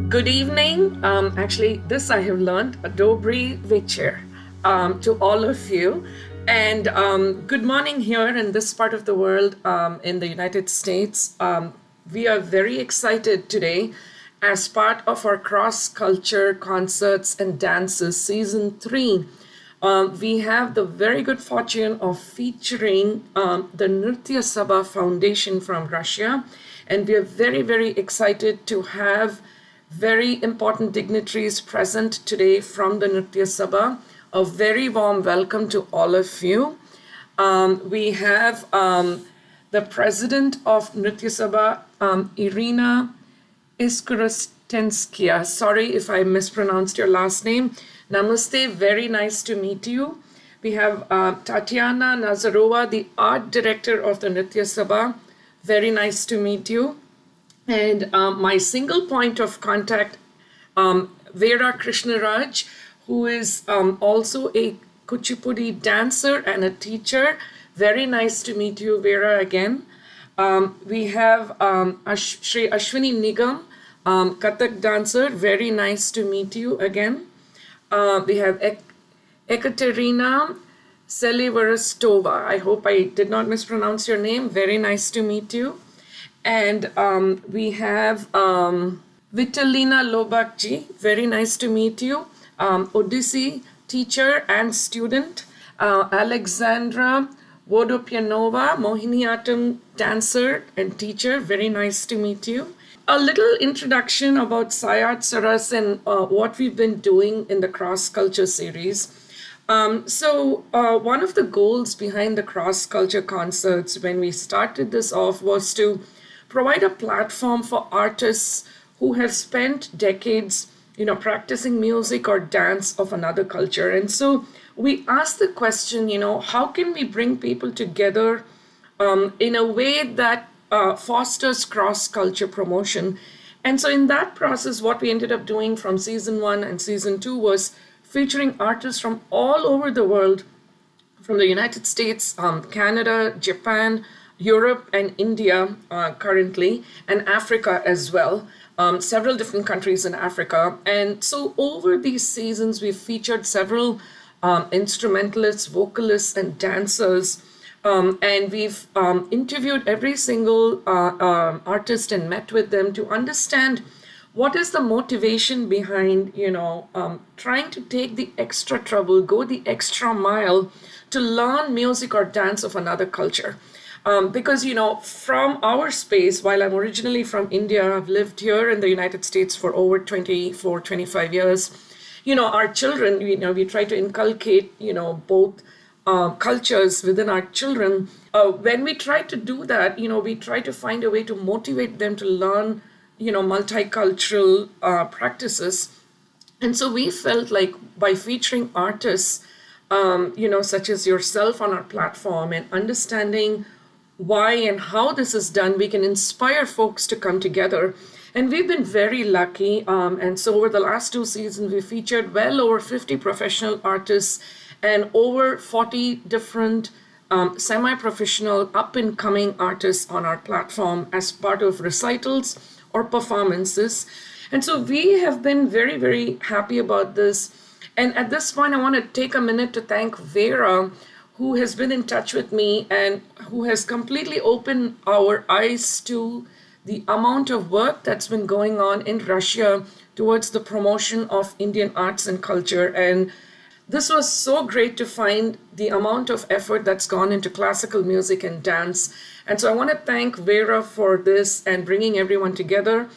Good evening. Actually, this I have learned, Dobry Večer, to all of you. And good morning here in this part of the world, in the United States. We are very excited today as part of our cross-culture concerts and dances season 3. We have the very good fortune of featuring the Nritya Sabha Foundation from Russia. And we are very, very excited to have very important dignitaries present today from the Nritya Sabha. A very warm welcome to all of you. We have the president of Nritya Sabha, Irina Iskorostenskia. Sorry if I mispronounced your last name. Namaste, very nice to meet you. We have Tatiana Nazarova, the art director of the Nritya Sabha. Very nice to meet you. And my single point of contact, Vera Krishnaraj, who is also a Kuchipudi dancer and a teacher. Very nice to meet you, Vera, again. We have Shri Ashwini Negomji, Kathak dancer. Very nice to meet you again. We have Hectorina Silverstova. I hope I did not mispronounce your name. Very nice to meet you. And we have Vitalina Lobakji. Very nice to meet you. Odyssey teacher and student. Alexandra Vodapianova, Mohiniyattam dancer and teacher. Very nice to meet you. A little introduction about SciArtsRUs and what we've been doing in the cross-culture series. So one of the goals behind the cross-culture concerts when we started this off was to provide a platform for artists who have spent decades, practicing music or dance of another culture. And so we asked the question, how can we bring people together in a way that fosters cross-culture promotion? And so in that process, what we ended up doing from season 1 and season 2 was featuring artists from all over the world, from the United States, Canada, Japan, Europe and India currently, and Africa as well, several different countries in Africa. And so over these seasons, we've featured several instrumentalists, vocalists, and dancers. And we've interviewed every single artist and met with them to understand what is the motivation behind, trying to take the extra trouble, go the extra mile to learn music or dance of another culture. Because, from our space, while I'm originally from India, I've lived here in the United States for over 24, 25 years. Our children, we try to inculcate, both cultures within our children. When we try to do that, we try to find a way to motivate them to learn, multicultural practices. And so we felt like by featuring artists, such as yourself on our platform and understanding why and how this is done, we can inspire folks to come together. And we've been very lucky. And so over the last 2 seasons, we featured well over 50 professional artists and over 40 different semi-professional up-and-coming artists on our platform as part of recitals or performances. And so we have been very, very happy about this. And at this point, I want to take a minute to thank Vera, who has been in touch with me and who has completely opened our eyes to the amount of work that's been going on in Russia towards the promotion of Indian arts and culture. And this was so great to find the amount of effort that's gone into classical music and dance. And so I want to thank Vera for this and bringing everyone together.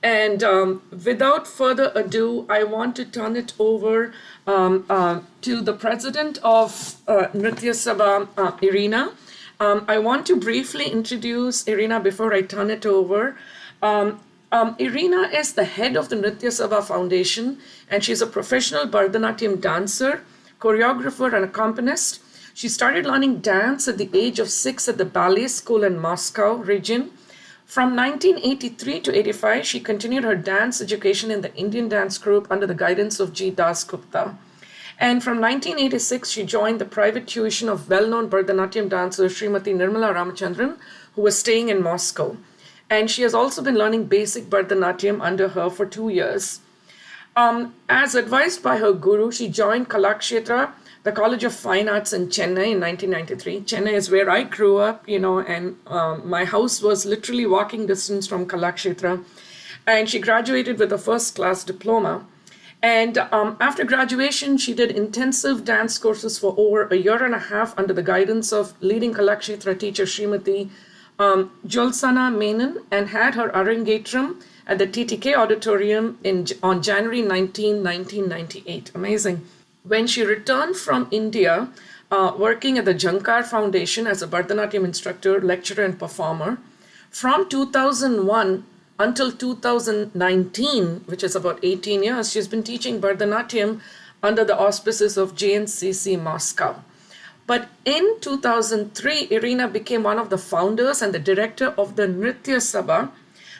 And without further ado, I want to turn it over to the president of Nritya Sabha, Irina. I want to briefly introduce Irina before I turn it over. Irina is the head of the Nritya Sabha Foundation, and she's a professional Bharatanatyam dancer, choreographer, and accompanist. She started learning dance at the age of 6 at the ballet school in Moscow region. From 1983 to 85, she continued her dance education in the Indian dance group under the guidance of G. Das Gupta. And from 1986, she joined the private tuition of well-known Bharatanatyam dancer Srimati Nirmala Ramachandran, who was staying in Moscow. And she has also been learning basic Bharatanatyam under her for 2 years. As advised by her guru, she joined Kalakshetra, the College of Fine Arts in Chennai in 1993. Chennai is where I grew up, and my house was literally walking distance from Kalakshetra. And she graduated with a first-class diploma. And after graduation, she did intensive dance courses for over a year and a half under the guidance of leading Kalakshetra teacher Srimati Jolsana Menon, and had her Arangetram at the TTK Auditorium on January 19, 1998. Amazing. When she returned from India, working at the Jankar Foundation as a Bharatanatyam instructor, lecturer, and performer, from 2001 until 2019, which is about 18 years, she's been teaching Bharatanatyam under the auspices of JNCC Moscow. But in 2003, Irina became one of the founders and the director of the Nrithya Sabha,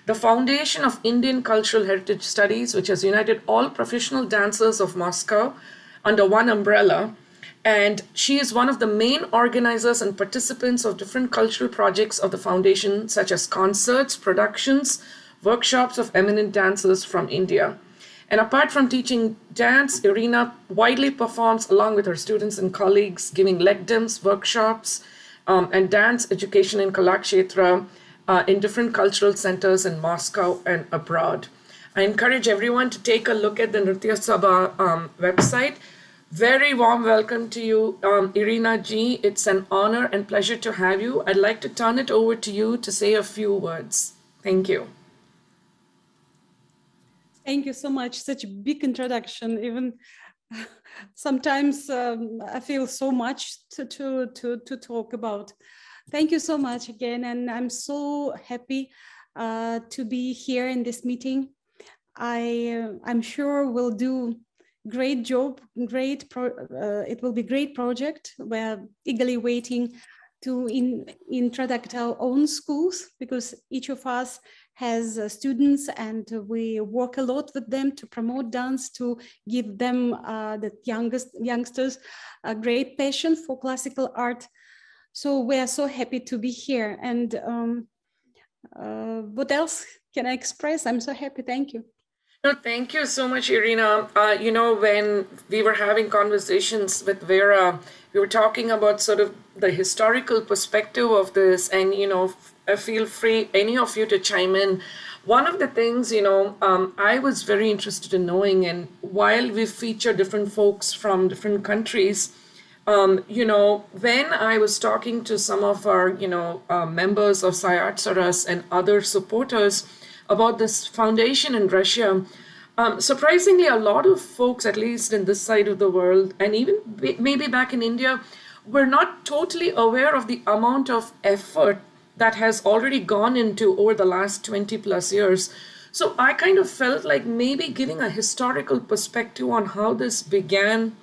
the Foundation of Indian Cultural Heritage Studies, which has united all professional dancers of Moscow under one umbrella. And she is one of the main organizers and participants of different cultural projects of the foundation, such as concerts, productions, workshops of eminent dancers from India. And apart from teaching dance, Irina widely performs along with her students and colleagues, giving lekdams, workshops, and dance education in Kalakshetra in different cultural centers in Moscow and abroad. I encourage everyone to take a look at the Nritya Sabha website. Very warm welcome to you, Irina Ji. It's an honor and pleasure to have you. I'd like to turn it over to you to say a few words. Thank you. Thank you so much. Such a big introduction. Even sometimes I feel so much to talk about. Thank you so much again. And I'm so happy to be here in this meeting. I'm sure we'll do great job, it will be great project. We're eagerly waiting to introduce our own schools, because each of us has students and we work a lot with them to promote dance, to give them, the youngsters, a great passion for classical art. So we are so happy to be here. And what else can I express? I'm so happy. Thank you. No, thank you so much, Irina. When we were having conversations with Vera, we were talking about sort of the historical perspective of this, and, feel free, any of you, to chime in. One of the things, I was very interested in knowing, and while we feature different folks from different countries, when I was talking to some of our, members of SciArtsRUs and other supporters about this foundation in Russia, surprisingly, a lot of folks, at least in this side of the world, and even maybe back in India, were not totally aware of the amount of effort that has already gone into over the last 20 plus years. So I kind of felt like maybe giving a historical perspective on how this began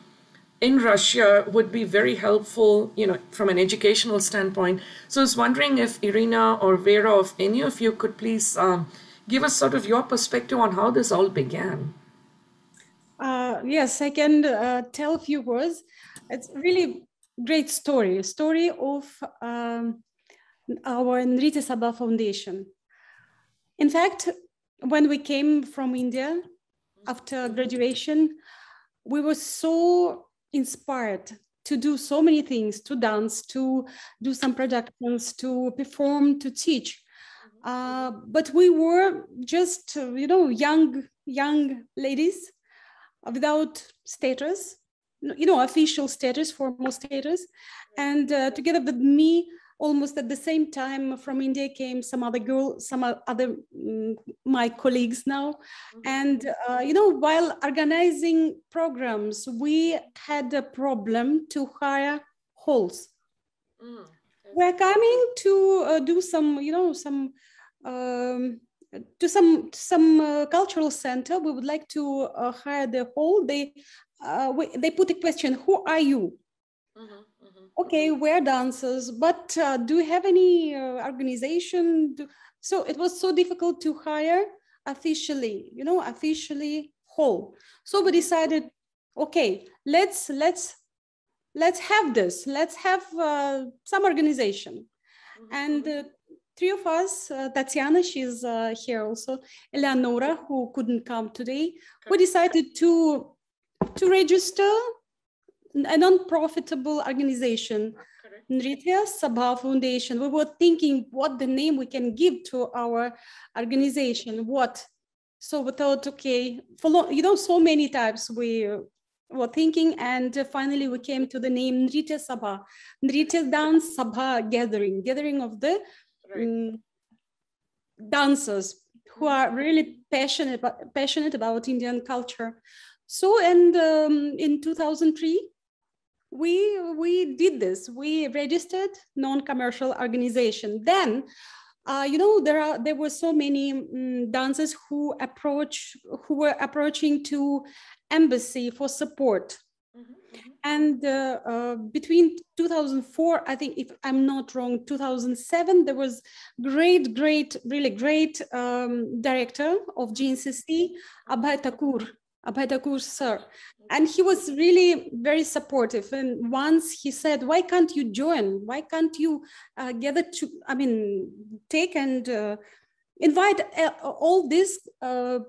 in Russia would be very helpful, from an educational standpoint. So I was wondering if Irina or Vera, or if any of you could please give us sort of your perspective on how this all began. Yes, I can tell a few words. It's really great story of our Nritya Sabha Foundation. In fact, when we came from India after graduation, we were so inspired to do so many things, to dance, to do some productions, to perform, to teach. But we were just, young ladies without status, official status, formal status. And together with me, almost at the same time from India came some other my colleagues now. And, while organizing programs, we had a problem to hire halls. We're coming to do some, to some cultural center. We would like to hire the hall. They put a question: who are you? Okay, we're dancers, but do you have any organization? So it was so difficult to hire officially, officially hall. So we decided, okay, let's have this. Let's have some organization. And three of us, Tatiana, she's here also, Eleonora, who couldn't come today, we decided to register a non-profitable organization, Nrithya Sabha Foundation. We were thinking what the name we can give to our organization, So we thought, okay, for so many types we were thinking, and finally we came to the name Nritya Sabha, Nritya Dance Sabha gathering of the dancers who are really passionate about Indian culture. So, and in 2003, we did this. We registered non-commercial organization. Then, there were so many dancers who were approaching to embassy for support. And between 2004, I think, if I'm not wrong, 2007, there was really great director of GNCC, Abhay Thakur sir. And he was really very supportive. And once he said, why can't you join? Why can't you take and invite all these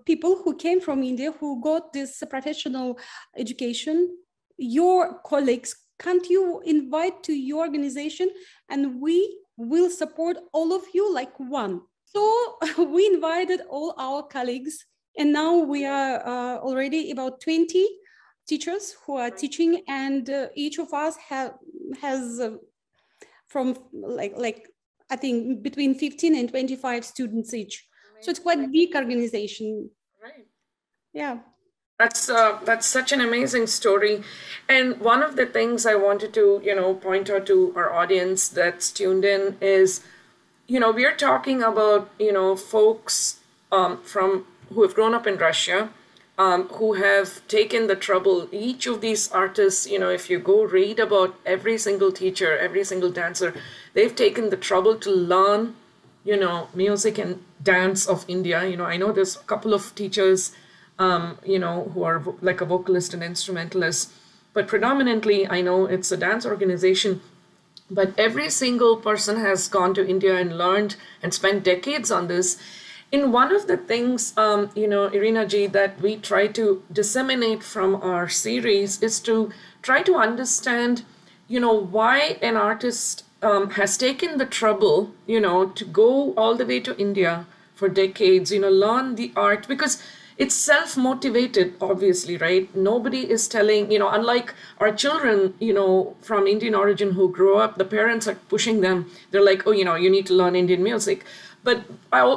people who came from India, who got this professional education, your colleagues, can't you invite to your organization, and we will support all of you like one? So we invited all our colleagues, and now we are already about 20 teachers who are teaching, and each of us has from I think between 15 and 25 students each. Amazing. So it's quite a big organization. Right. Yeah. That's such an amazing story. And one of the things I wanted to, point out to our audience that's tuned in is, we're talking about, folks who have grown up in Russia, who have taken the trouble. Each of these artists, if you go read about every single teacher, every single dancer, they've taken the trouble to learn, music and dance of India. I know there's a couple of teachers, who are like a vocalist and instrumentalist, but predominantly I know it's a dance organization. But every single person has gone to India and learned and spent decades on this. In one of the things, Irina ji, that we try to disseminate from our series is to try to understand, why an artist has taken the trouble, to go all the way to India for decades, learn the art, because it's self-motivated, obviously, right? Nobody is telling, unlike our children, from Indian origin who grow up, the parents are pushing them. They're like, oh, you need to learn Indian music. But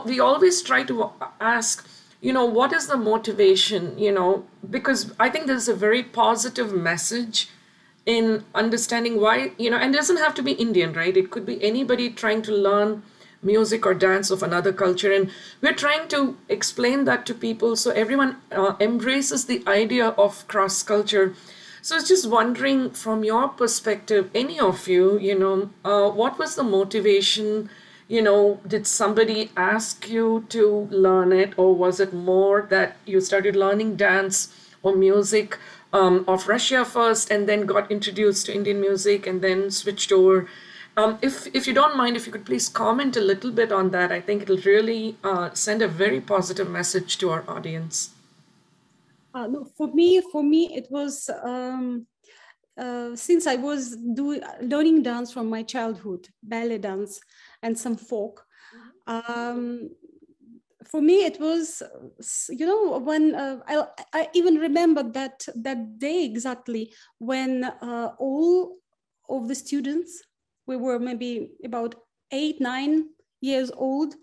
we always try to ask, what is the motivation, because I think there's a very positive message in understanding why, and it doesn't have to be Indian, right? It could be anybody trying to learn music or dance of another culture. And we're trying to explain that to people so everyone embraces the idea of cross-culture. So I was just wondering, from your perspective, any of you, what was the motivation? Did somebody ask you to learn it, or was it more that you started learning dance or music of Russia first and then got introduced to Indian music and then switched over? If you don't mind, if you could please comment a little bit on that, I think it'll really send a very positive message to our audience. No, for me, it was since I was learning dance from my childhood, ballet dance and some folk. For me, it was, when I even remember that day exactly when all of the students, we were maybe about 8, 9 years old,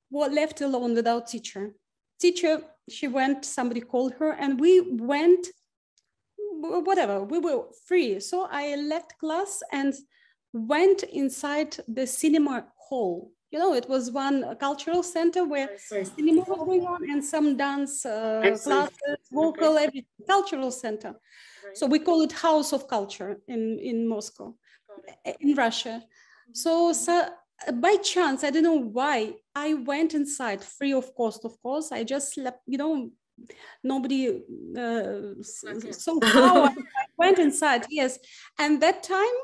were left alone without teacher. She went, somebody called her, and we went, whatever, we were free. So I left class and went inside the cinema hall. It was one cultural center where cinema was going on and some dance classes, vocal, everything, cultural center. Right. So we call it House of Culture in Moscow, in Russia. So by chance, I don't know why, I went inside free of cost, of course. I just slept, nobody so how I went inside, yes. And that time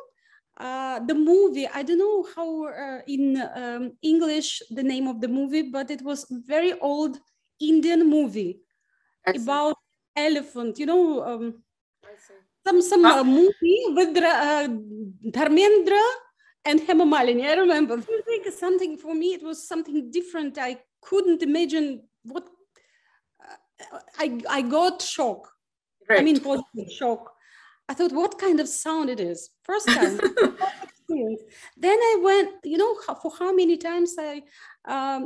The movie, I don't know how in English the name of the movie, but it was a very old Indian movie. Excellent. About elephant, you know, some movie with Dharmendra and Hema Malini. I remember something for me. It was something different. I couldn't imagine what. I got shock. Right. I mean, positive shock. I thought, what kind of sound it is? First time. Then I went, you know, for how many times I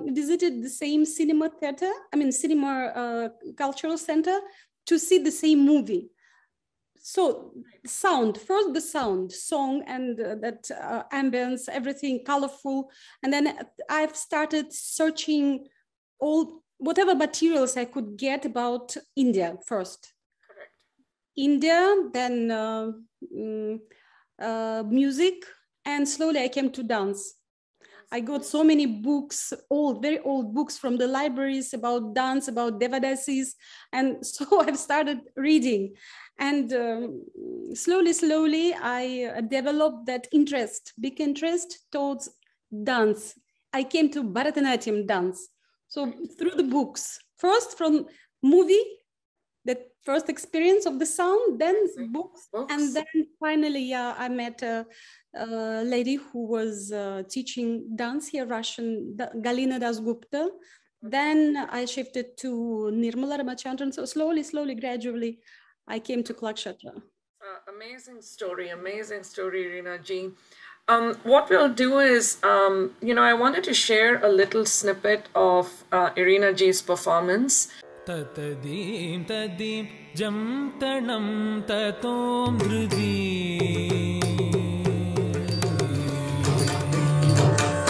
visited the same cinema theater, cinema cultural center to see the same movie. So sound, first the sound, song and that ambience, everything colorful. And then I've started searching all whatever materials I could get about India first. Correct. India, then music, and slowly I came to dance. I got so many books, very old books from the libraries about dance, about Devadasis. And so I've started reading. And slowly, I developed that interest, big interest towards dance. I came to Bharatanatyam dance. So through the books, first from movie, the first experience of the sound, then books. And then finally, I met a lady who was teaching dance here, Russian, Galina Dasgupta. Then I shifted to Nirmala Ramachandran. So slowly, gradually, I came to Klakshatra. Amazing story, Irina Ji. What we'll do is, I wanted to share a little snippet of Irina Ji's performance. Tatadim tadim jam tanam tatom drudi.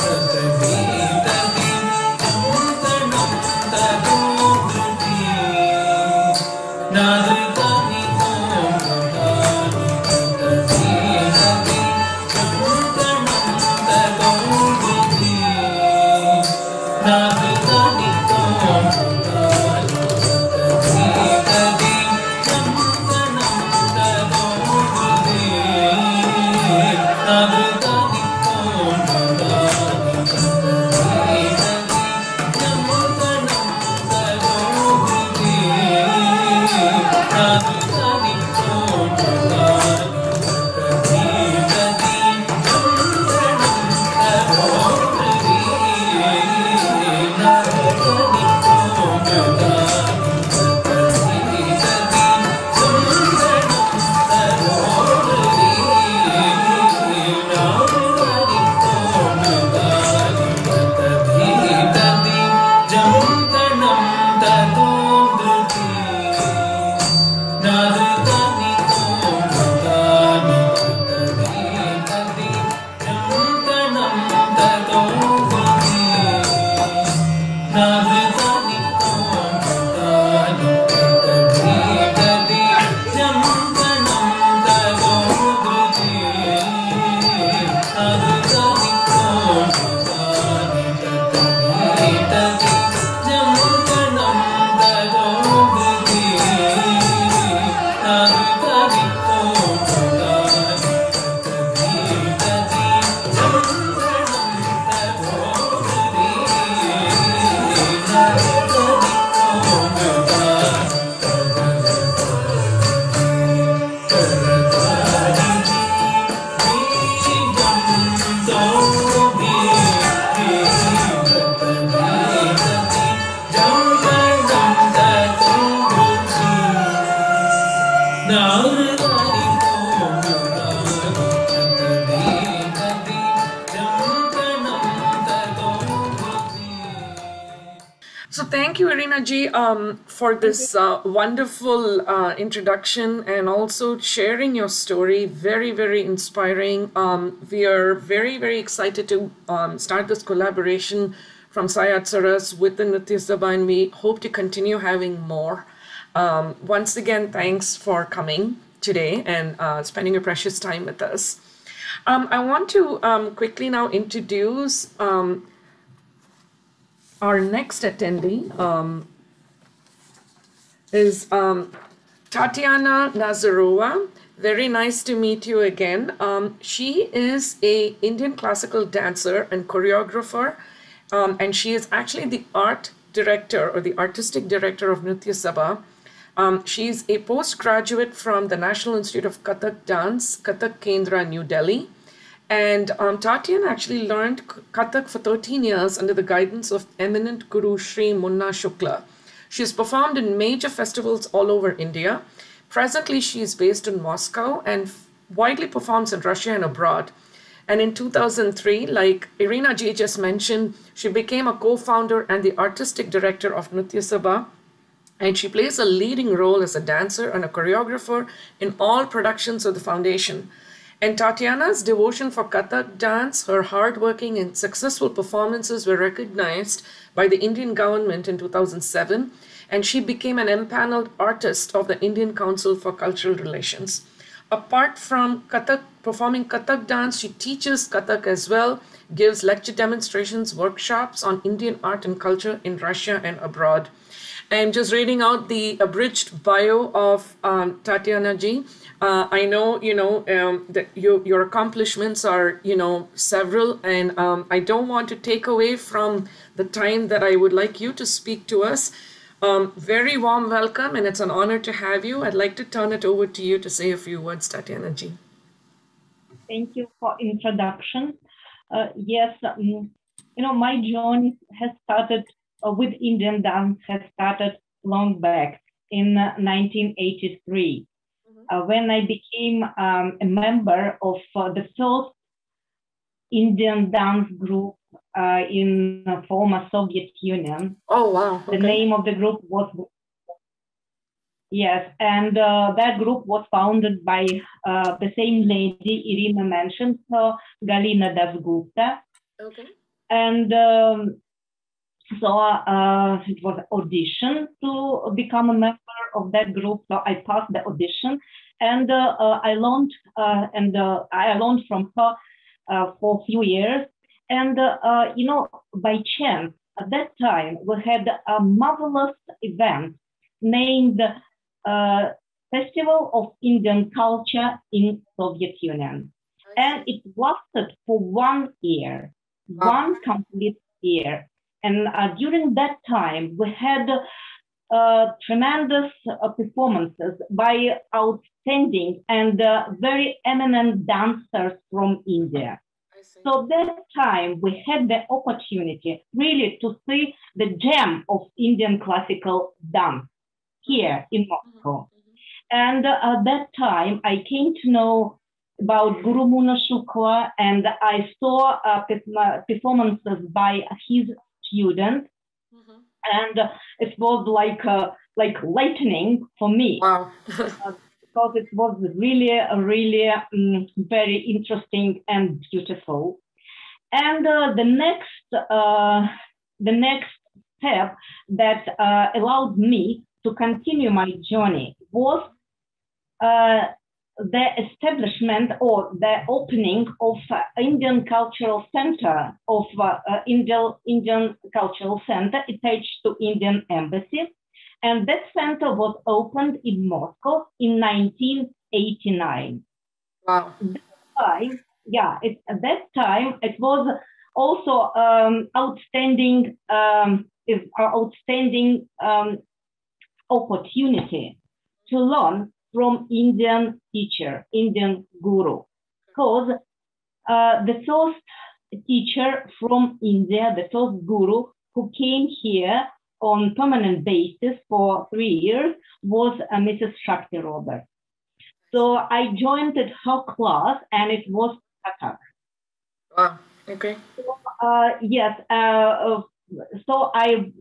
Tatadim tadim jam tanam tatom drudi. Nadrikani tom drudani. Tatadim tadim jam tanam tatom drudi. Nadrikani tom drudani. So thank you, Irina Ji, for this wonderful introduction and also sharing your story. Very, very inspiring. We are very, very excited to start this collaboration from SciArtsRUs with the Nrithya Sabha, and we hope to continue having more. Once again, thanks for coming today and spending your precious time with us. I want to quickly now introduce our next attendee is Tatiana Nazarova. Very nice to meet you again. She is a Indian classical dancer and choreographer, and she is actually the art director or the artistic director of Nrithya Sabha. She's a postgraduate from the National Institute of Kathak Dance, Kathak Kendra, New Delhi. And Tatiana actually learned Kathak for 13 years under the guidance of eminent Guru Sri Munna Shukla. She's performed in major festivals all over India. Presently, she is based in Moscow and widely performs in Russia and abroad. And in 2003, like Irina G just mentioned, she became a co-founder and the artistic director of Nrithya Sabha. And she plays a leading role as a dancer and a choreographer in all productions of the foundation. And Tatiana's devotion for Kathak dance, her hardworking and successful performances were recognized by the Indian government in 2007, and she became an empaneled artist of the Indian Council for Cultural Relations. Apart from Kathak, performing Kathak dance, she teaches Kathak as well, gives lecture demonstrations, workshops on Indian art and culture in Russia and abroad. I'm just reading out the abridged bio of Tatiana Ji. I know, that your accomplishments are, several, and I don't want to take away from the time that I would like you to speak to us. Very warm welcome, and it's an honor to have you. I'd like to turn it over to you to say a few words, Tatiana Ji. Thank you for introduction. Yes, my journey has started with Indian dance, has started long back in 1983. When I became a member of the first Indian dance group in the former Soviet Union. Oh, wow. Okay. The name of the group was, yes, and that group was founded by the same lady Irina mentioned, Galina Dasgupta. Okay. And so it was audition to become a member of that group. So I passed the audition, and I learned from her for a few years. And by chance, at that time, we had a marvelous event named Festival of Indian Culture in Soviet Union, and it lasted for 1 year, one complete year. And during that time, we had tremendous performances by outstanding and very eminent dancers from India. So that time, we had the opportunity really to see the gem of Indian classical dance here in Moscow. And at that time, I came to know about Guru Munna Shukla, and I saw performances by his students, and it was like lightning for me. Wow. Because it was really very interesting and beautiful. And the next step that allowed me to continue my journey was the establishment or the opening of Indian Cultural Center of Indian Cultural Center attached to Indian Embassy. And that center was opened in Moscow in 1989. Wow. At that time, it was also outstanding opportunity to learn from Indian teacher, Indian guru, because the first teacher from India, the first guru who came here on permanent basis for 3 years was Mrs. Shakti Robert. So I joined her class, and it was Kathak. Wow. Okay. So I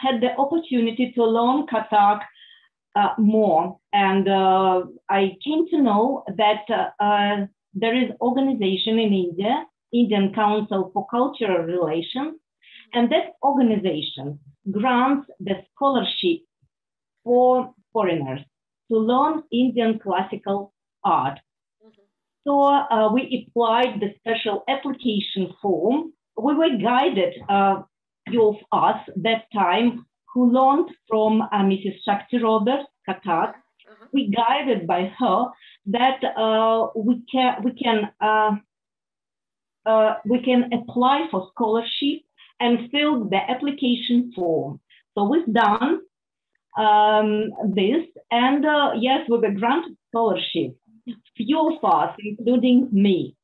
had the opportunity to learn Kathak more, and I came to know that there is organization in India, Indian Council for Cultural Relations, and that organization grants the scholarship for foreigners to learn Indian classical art. So we applied the special application form. We were guided, few of us that time, who learned from Mrs. Shakti Robert, Kathak, we guided by her that we can apply for scholarship and fill the application form. So we've done this, and yes, we were granted scholarship. Few of us, including me.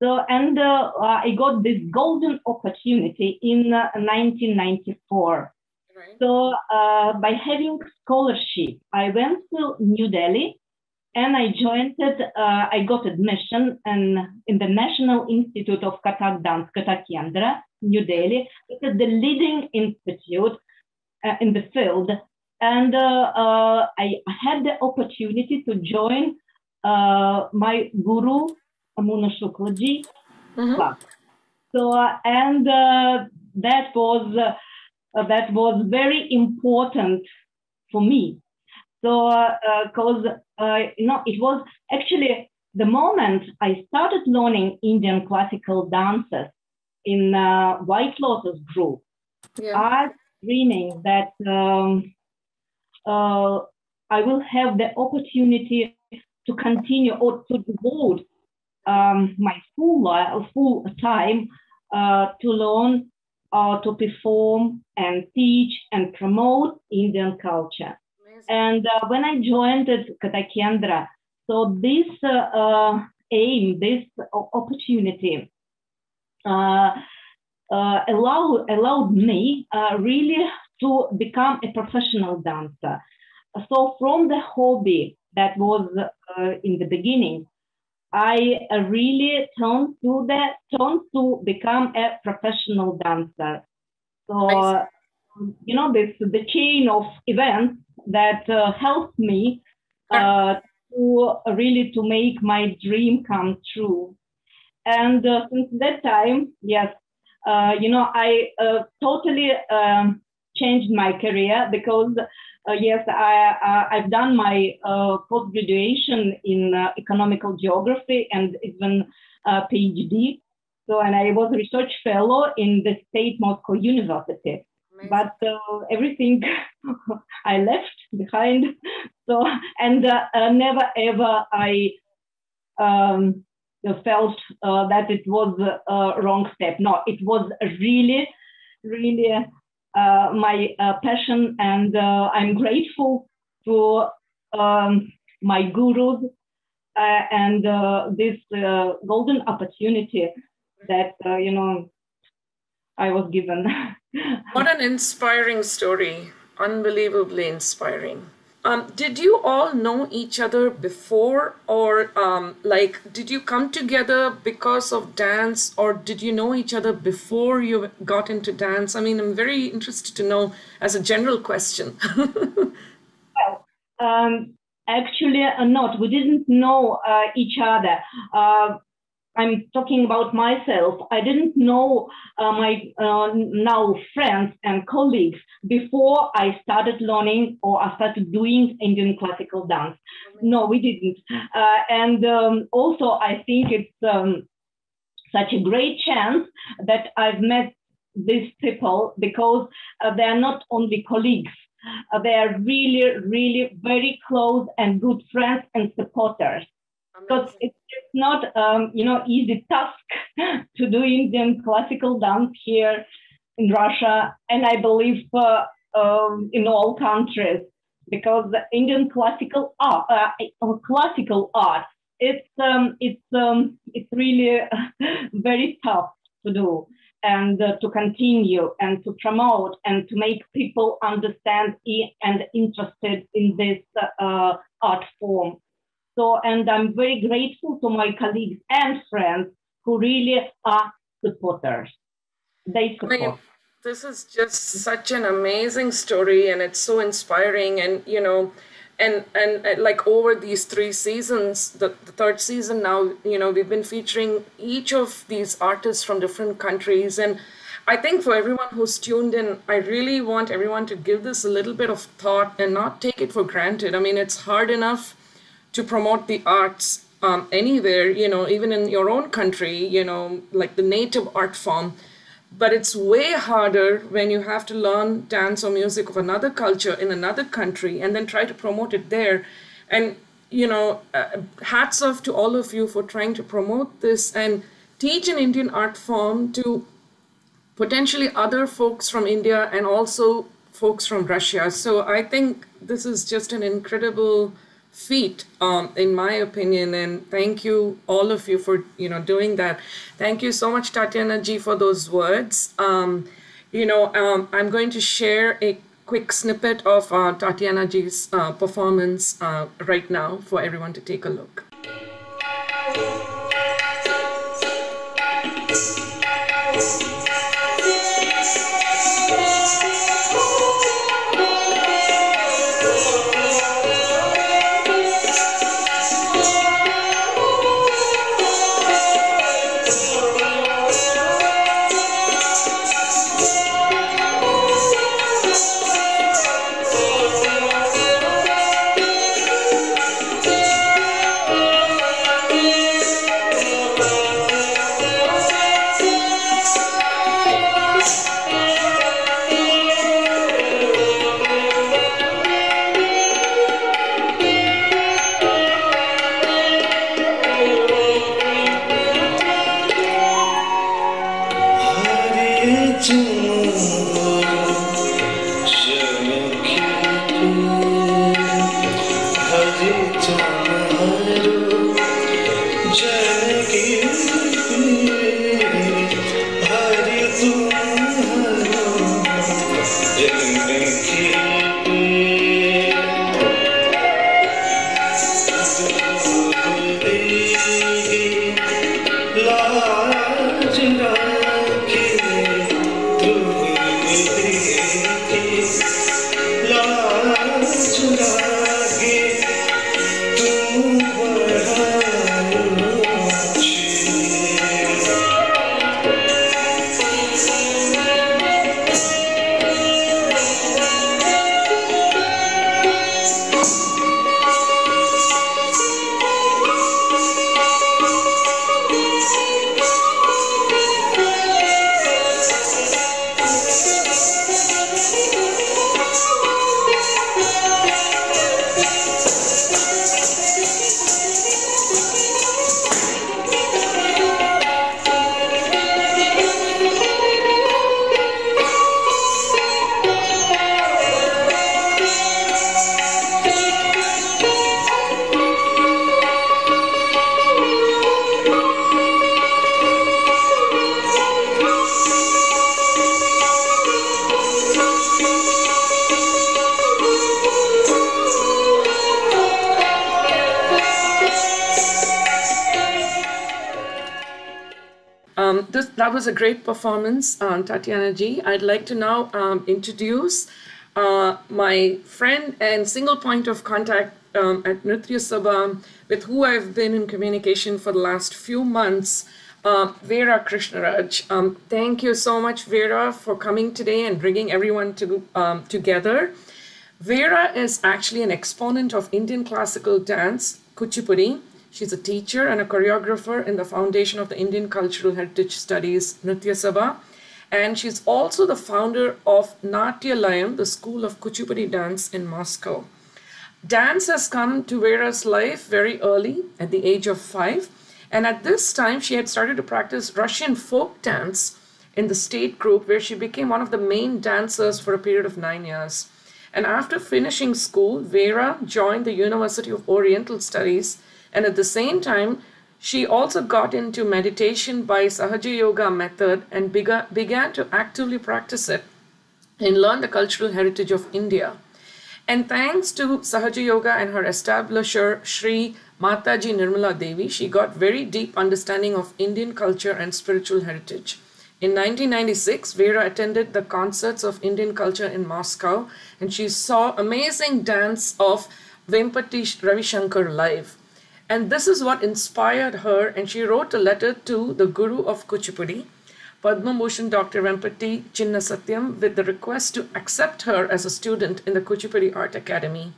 So, and I got this golden opportunity in 1994. Right. So by having scholarship, I went to New Delhi and I joined it. I got admission in the National Institute of Kathak Dance, Kathak Kendra, New Delhi. It is the leading institute in the field. And I had the opportunity to join my guru, Amuna Shuklaji, class. So, and that was very important for me. So, because it was actually the moment I started learning Indian classical dances in White Lotus group. Yeah. I was dreaming that I will have the opportunity to continue or to devote my full time to learn, to perform and teach and promote Indian culture. Amazing. And when I joined Kathak Kendra, so this aim, this opportunity allowed me really to become a professional dancer. So from the hobby that was in the beginning, I really turned to become a professional dancer. So, the chain of events that helped me to make my dream come true. And since that time, yes, I totally changed my career because yes, I've done my post-graduation in economical geography and even PhD. So, and I was a research fellow in the State Moscow University. Amazing. But everything I left behind. So, and never ever I felt that it was a wrong step. No, it was really, really my passion, and I'm grateful to my gurus and this golden opportunity that I was given. What an inspiring story. Unbelievably inspiring. Did you all know each other before, or did you come together because of dance, or did you know each other before you got into dance? I mean, I'm very interested to know as a general question. Well, actually not. We didn't know each other. I'm talking about myself. I didn't know my now friends and colleagues before I started learning or I started doing Indian classical dance. No, we didn't. And also, I think it's such a great chance that I've met these people, because they are not only colleagues, they are really, really very close and good friends and supporters. Because it's not, easy task to do Indian classical dance here in Russia, and I believe in all countries, because the Indian classical art, it's really very tough to do and to continue and to promote and to make people understand and interested in this art form. So, and I'm very grateful to my colleagues and friends who really are supporters. They support. I mean, this is just such an amazing story, and it's so inspiring. And and like over these 3 seasons, the third season now, we've been featuring each of these artists from different countries. And I think for everyone who's tuned in, I really want everyone to give this a little bit of thought and not take it for granted. I mean, it's hard enough to promote the arts anywhere, even in your own country, like the native art form. But it's way harder when you have to learn dance or music of another culture in another country and then try to promote it there. And, hats off to all of you for trying to promote this and teach an Indian art form to potentially other folks from India and also folks from Russia. So I think this is just an incredible feat, in my opinion, and thank you all of you for doing that. Thank you so much, Tatiana ji, for those words. I'm going to share a quick snippet of Tatiana ji's performance right now for everyone to take a look. That was a great performance, Tatiana ji. I'd like to now introduce my friend and single point of contact at Nrithya Sabha, with who I've been in communication for the last few months, Vera Krishnaraj. Thank you so much, Vera, for coming today and bringing everyone together. Vera is actually an exponent of Indian classical dance, Kuchipudi. She's a teacher and a choreographer in the Foundation of the Indian Cultural Heritage Studies, Nrithya Sabha. And she's also the founder of Natyalayam, the School of Kuchipudi Dance in Moscow. Dance has come to Vera's life very early, at the age of 5. And at this time, she had started to practice Russian folk dance in the state group, where she became one of the main dancers for a period of 9 years. And after finishing school, Vera joined the University of Oriental Studies. And at the same time, she also got into meditation by Sahaja Yoga method and began to actively practice it and learn the cultural heritage of India. And thanks to Sahaja Yoga and her establisher, Sri Mataji Nirmala Devi, she got very deep understanding of Indian culture and spiritual heritage. In 1996, Vera attended the concerts of Indian culture in Moscow, and she saw amazing dance of Vempati Ravi Shankar live. And this is what inspired her, and she wrote a letter to the Guru of Kuchipudi, Padma Bhushan Dr. Vempati Chinna Satyam, with the request to accept her as a student in the Kuchipudi Art Academy.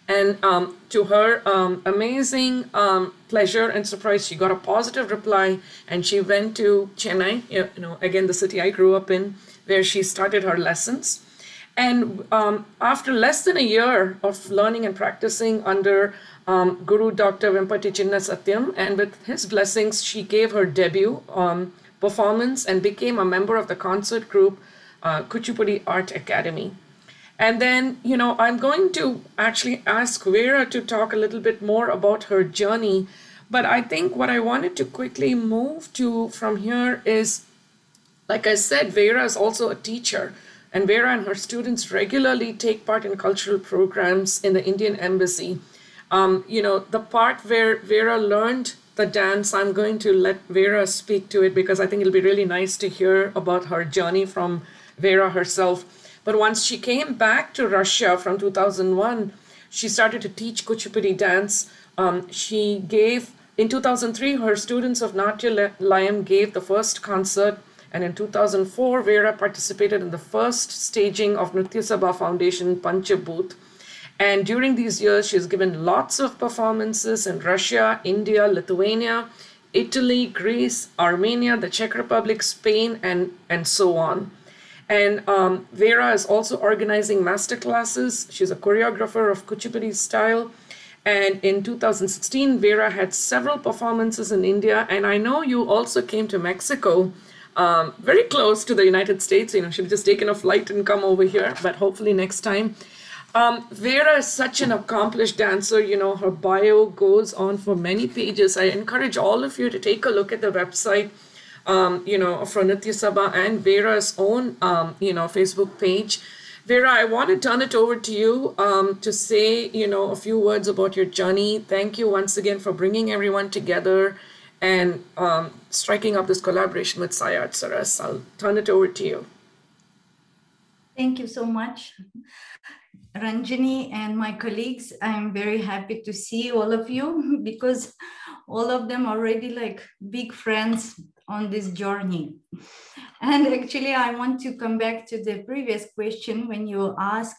And to her amazing pleasure and surprise, she got a positive reply, and she went to Chennai, again the city I grew up in, where she started her lessons. And after less than a year of learning and practicing under Guru Dr. Vempati Chinna Satyam, and with his blessings, she gave her debut performance and became a member of the concert group Kuchipudi Art Academy. And then, you know, I'm going to actually ask Vera to talk a little bit more about her journey. But I think what I wanted to quickly move to from here is, like I said, Vera is also a teacher. And Vera and her students regularly take part in cultural programs in the Indian Embassy. You know, the part where Vera learned the dance, I'm going to let Vera speak to it because I think it'll be really nice to hear about her journey from Vera herself. But once she came back to Russia from 2001, she started to teach Kuchipudi dance. She gave, in 2003, her students of Natya Layam gave the first concert. And in 2004, Vera participated in the first staging of Nritya Sabha Foundation Panchabhoot. And during these years, she's given lots of performances in Russia, India, Lithuania, Italy, Greece, Armenia, the Czech Republic, Spain, and so on. And Vera is also organizing masterclasses. She's a choreographer of Kuchipudi style. And in 2016, Vera had several performances in India. And I know you also came to Mexico, very close to the United States. You know, she'd just taken a flight and come over here, but hopefully next time. Vera is such an accomplished dancer. You know, her bio goes on for many pages. I encourage all of you to take a look at the website, you know, for Nritya Sabha and Vera's own, you know, Facebook page. Vera, I want to turn it over to you to say, you know, a few words about your journey. Thank you once again for bringing everyone together and striking up this collaboration with SciArtsRUs. I'll turn it over to you. Thank you so much, Ranjini and my colleagues. I'm very happy to see all of you because all of them already like big friends on this journey. And actually, I want to come back to the previous question when you ask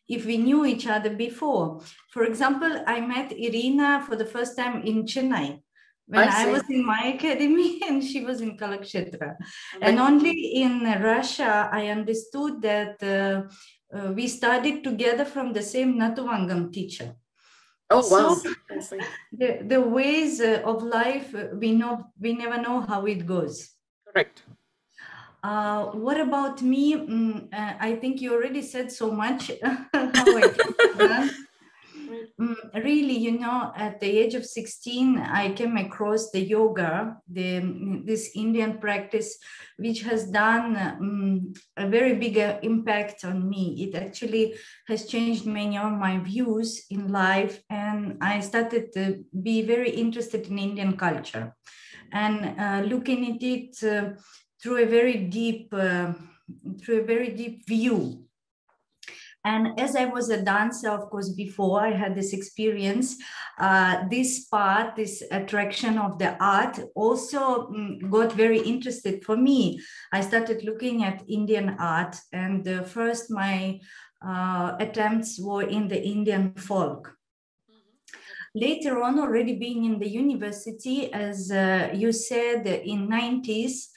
if we knew each other before. For example, I met Irina for the first time in Chennai when I was in my academy and she was in Kalakshetra. And only in Russia, I understood that we studied together from the same Natuvangam teacher. Oh, wow. So the ways of life, we never know how it goes. Correct. What about me? I think you already said so much how I can. Really, you know, at the age of 16, I came across the yoga, this Indian practice, which has done a very big impact on me. It actually has changed many of my views in life, and I started to be very interested in Indian culture and looking at it through a very deep view. And as I was a dancer, of course, before I had this experience, this attraction of the art also got very interested for me. I started looking at Indian art, and first my attempts were in the Indian folk. Later on, already being in the university, as you said, in 90s,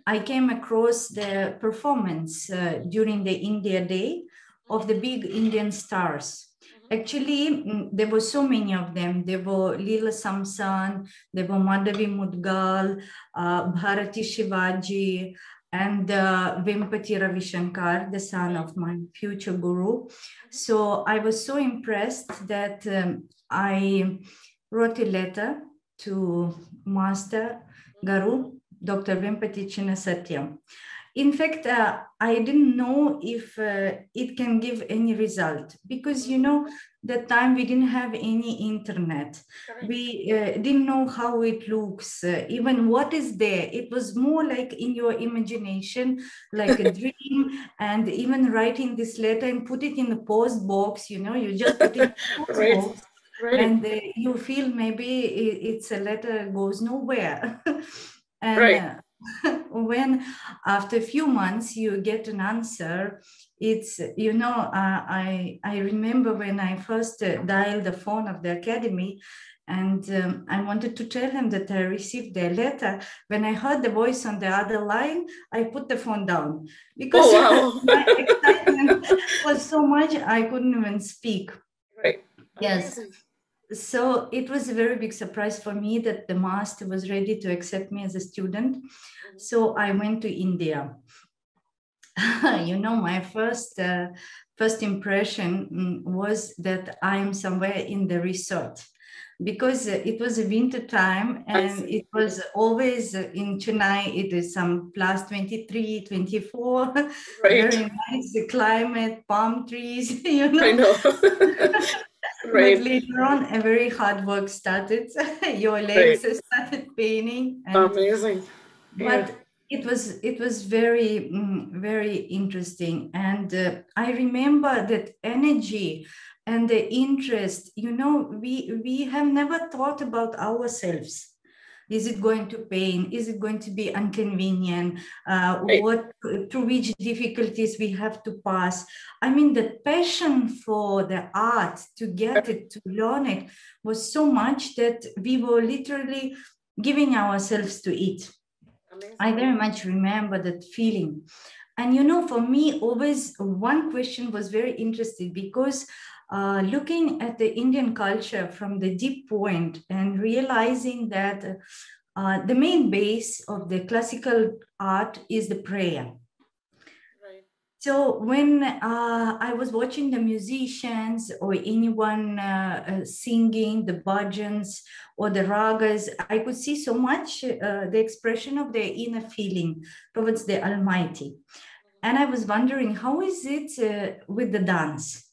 I came across the performance during the India Day of the big Indian stars. Actually, there were so many of them. There were Leela Samson, there were Madhavi Mudgal, Bharati Shivaji, and Vempati Ravi Shankar, the son of my future guru. So I was so impressed that I wrote a letter to Master Guru, Dr. Vempati Chinna Satyam. In fact, I didn't know if it can give any result because, you know, that time we didn't have any internet. We didn't know how it looks, even what is there. It was more like in your imagination, like a dream. And even writing this letter and put it in the post box, you know, you just put it in the post box. And you feel maybe it's a letter goes nowhere. And when after a few months you get an answer, it's, I remember when I first dialed the phone of the academy, and I wanted to tell him that I received their letter. When I heard the voice on the other line, I put the phone down because my excitement was so much I couldn't even speak. Right. Yes. Amazing. So it was a very big surprise for me that the master was ready to accept me as a student. So I went to India. My first impression was that I'm somewhere in the resort, because it was a winter time and it was always in Chennai, it is some plus 23, 24, Right. very nice climate, palm trees, I know. Right. But later on, a very hard work started. Your legs started paining. Amazing. But it was very, very interesting. And I remember that energy and the interest, we have never thought about ourselves. Is it going to pain? Is it going to be inconvenient? Through which difficulties we have to pass? I mean, the passion for the art, to get it, to learn it, was so much that we were literally giving ourselves to it. Amazing. I very much remember that feeling. And for me, always one question was very interesting, because looking at the Indian culture from the deep point and realizing that the main base of the classical art is the prayer. Right. So when I was watching the musicians or anyone singing the bhajans or the ragas, I could see so much the expression of their inner feeling towards the Almighty. And I was wondering, how is it with the dance?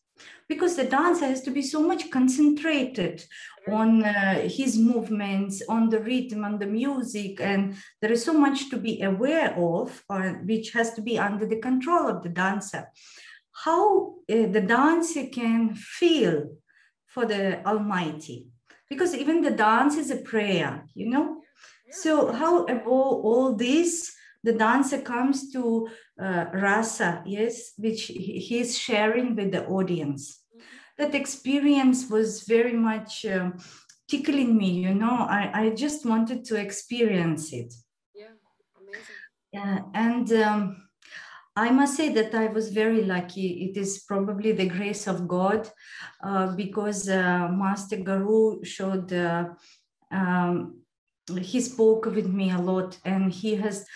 Because the dancer has to be so much concentrated on his movements, on the rhythm, on the music, and there is so much to be aware of, which has to be under the control of the dancer. How the dancer can feel for the Almighty, because even the dance is a prayer, So how above all this, the dancer comes to rasa, yes, which he's sharing with the audience. That experience was very much tickling me, I just wanted to experience it. Yeah, amazing. Yeah, and I must say that I was very lucky. It is probably the grace of God, because Master Guru showed, he spoke with me a lot, and he has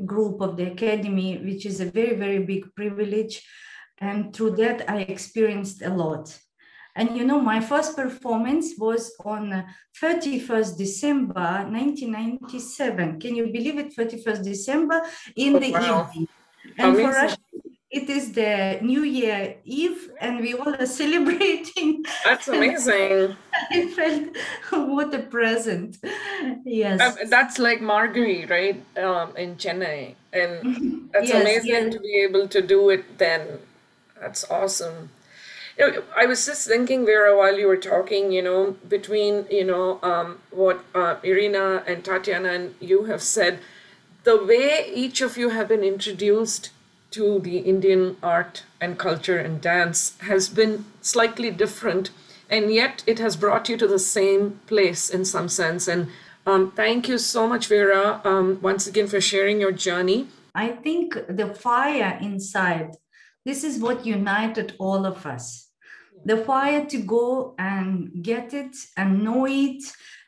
group of the academy, which is a very, very big privilege. And through that, I experienced a lot. And my first performance was on 31st December 1997. Can you believe it? 31st December in the evening. And for us, it is the New Year Eve, and we all are celebrating. That's amazing. I felt, what a present. Yes. That's like Margari, right? In Chennai. And that's amazing to be able to do it then. That's awesome. I was just thinking, Vera, while you were talking, between, what Irina and Tatiana and you have said, the way each of you have been introduced to the Indian art and culture and dance has been slightly different, and yet it has brought you to the same place in some sense. And thank you so much, Vera, once again for sharing your journey. I think the fire inside, this is what united all of us. The fire to go and get it and know it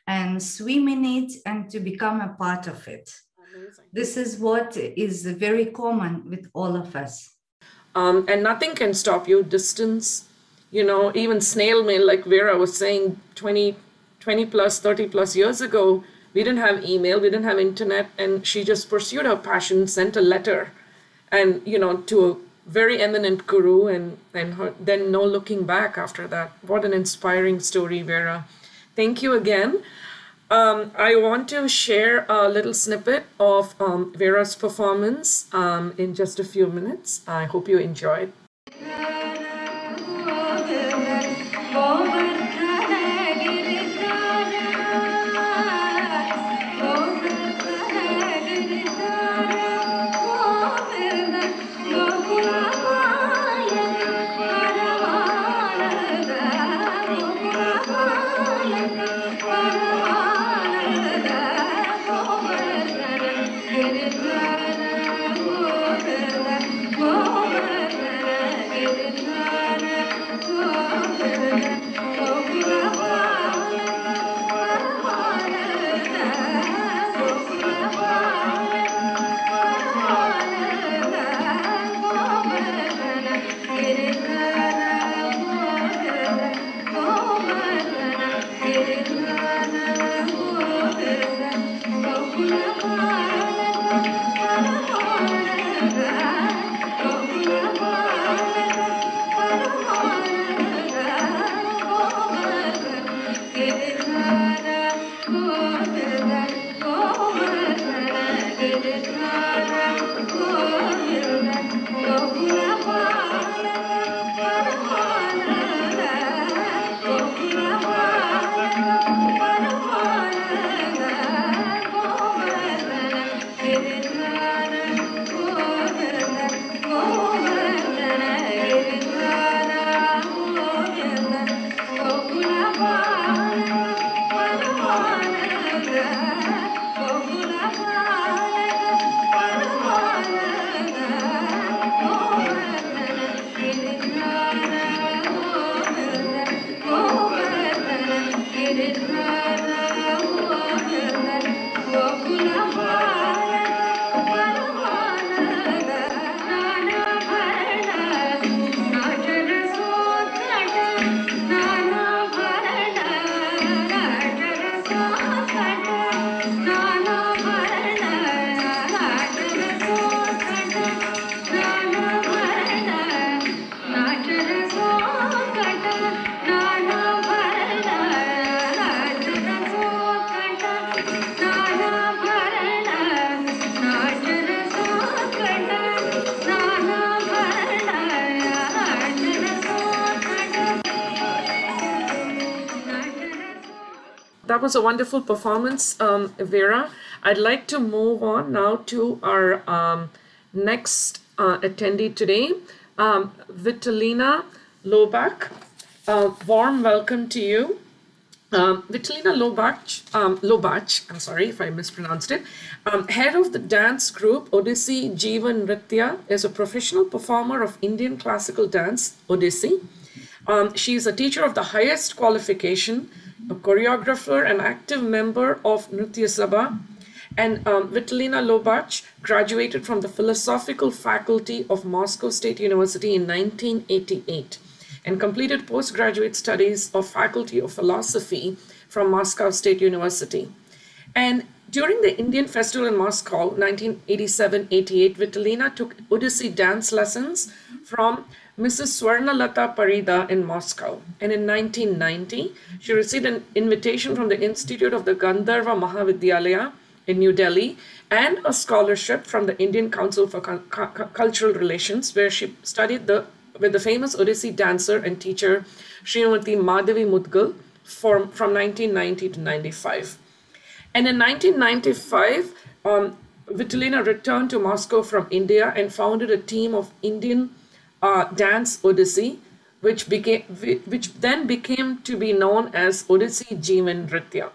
and swim in it and to become a part of it. Amazing. This is what is very common with all of us. And nothing can stop you. Distance, even snail mail, like Vera was saying, 20 plus, 30 plus years ago, we didn't have email, we didn't have internet, and she just pursued her passion, sent a letter, and, to a very eminent guru, and then no looking back after that. What an inspiring story, Vera. Thank you again. I want to share a little snippet of Vera's performance in just a few minutes. I hope you enjoyed. That was a wonderful performance, Vera. I'd like to move on now to our next attendee today, Vitalina Lobach. Warm welcome to you. Vitalina Lobach, I'm sorry if I mispronounced it, head of the dance group Odissi Jeevan Nritya, is a professional performer of Indian classical dance, Odissi. She is a teacher of the highest qualification, a choreographer and active member of Nrithya Sabha. And Vitalina Lobach graduated from the Philosophical Faculty of Moscow State University in 1988 and completed postgraduate studies of Faculty of Philosophy from Moscow State University. And during the Indian Festival in Moscow, 1987-88, Vitalina took Odissi dance lessons from Mrs. Swarnalata Parida in Moscow. And in 1990, she received an invitation from the Institute of the Gandharva Mahavidyalaya in New Delhi and a scholarship from the Indian Council for Cultural Relations, where she studied with the famous Odissi dancer and teacher Srimati Madhavi Mudgal from 1990 to 95. And in 1995, Vitalina returned to Moscow from India and founded a team of Indian dance Odissi, which then became to be known as Odissi Jeevan Nritya.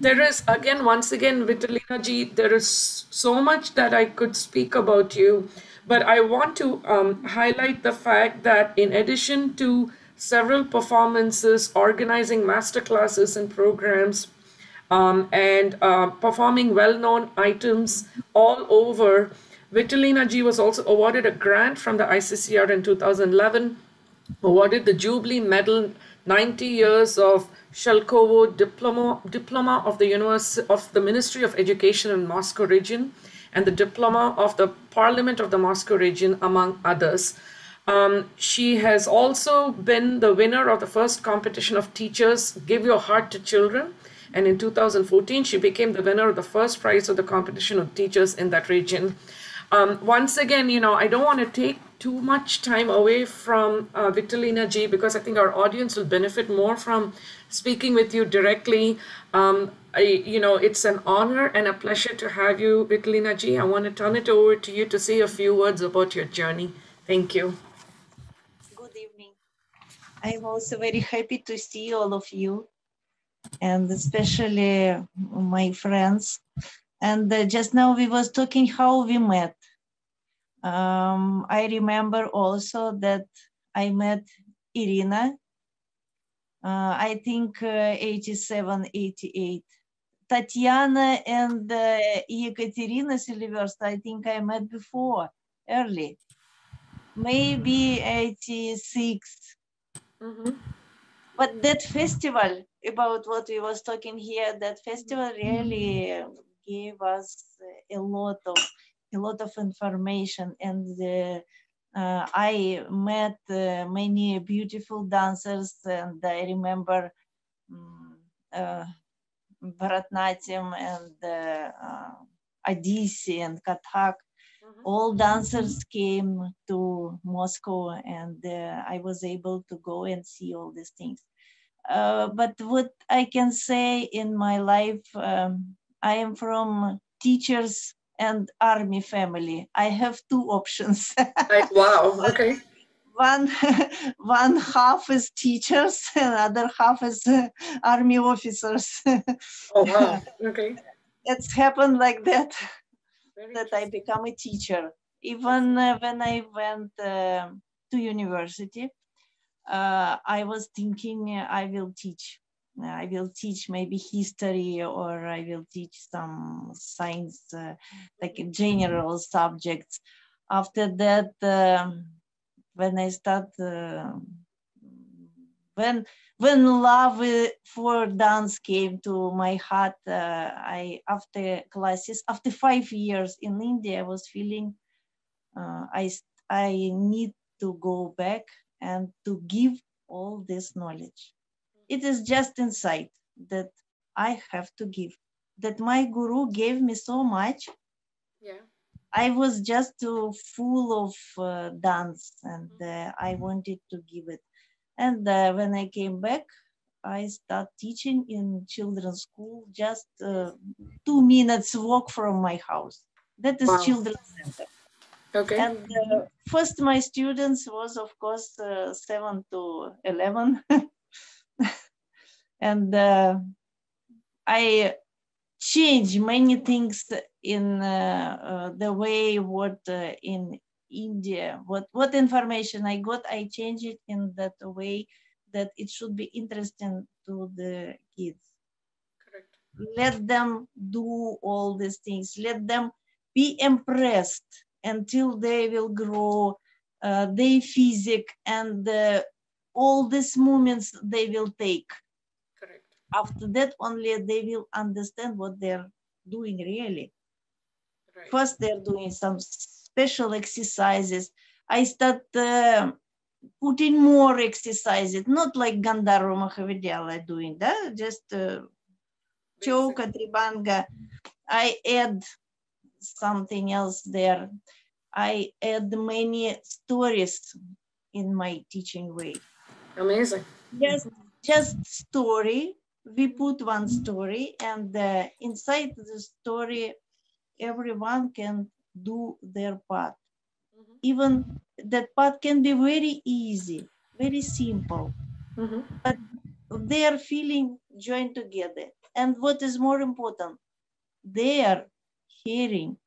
There is once again, Vitalina ji, there is so much that I could speak about you, but I want to highlight the fact that in addition to several performances, organizing masterclasses and programs, and performing well-known items all over, Vitalina ji was also awarded a grant from the ICCR in 2011, awarded the Jubilee Medal 90 years of Shelkovo diploma of the Ministry of Education in Moscow region, and the diploma of the Parliament of the Moscow region, among others. She has also been the winner of the first competition of teachers, Give Your Heart to Children. And in 2014, she became the winner of the first prize of the competition of teachers in that region. Once again, I don't want to take too much time away from Vitalina ji, because I think our audience will benefit more from speaking with you directly. It's an honor and a pleasure to have you, Vitalina ji. I want to turn it over to you to say a few words about your journey. Thank you. Good evening. I'm also very happy to see all of you, and especially my friends. And just now we was talking how we met. I remember also that I met Irina, I think 87, 88. Tatiana and Hectorina Silverstova, I think I met before, early, maybe 86. Mm-hmm. But that festival, about what we was talking here, that festival really gave us a lot of information, and I met many beautiful dancers, and I remember Bharatnatyam and Odissi and Kathak. All dancers came to Moscow, and I was able to go and see all these things. But what I can say in my life, I am from teachers and army family. I have two options. Wow, okay. One half is teachers, and other half is army officers. Oh, wow, okay. It's happened like that, that I become a teacher. Even when I went to university, I was thinking I will teach. I will teach maybe history, or I will teach some science, like general subjects. After that, when I start, when love for dance came to my heart, after classes, after 5 years in India, I was feeling I need to go back and to give all this knowledge. It is just inside that I have to give, that my guru gave me so much. Yeah. I was just full of dance, and I wanted to give it. And when I came back, I start teaching in children's school, just 2 minutes walk from my house. That is children's center. Okay. And first my students was, of course, 7 to 11. And I changed many things in the way what in India, what information I got, I changed it in that way that it should be interesting to the kids. Correct. Let them do all these things. Let them be impressed until they will grow their physique and all these movements they will take. Correct. After that, only they will understand what they're doing really. Right. First, they're doing some special exercises. I start putting more exercises, not like Gandharva Mahavidyalaya doing that, just Choka, Tribanga. I add something else there. I add many stories in my teaching way. Amazing. Just story. We put one story, and inside the story, everyone can do their part. Even that part can be very easy, very simple, but they are feeling joined together. And what is more important, they are hearing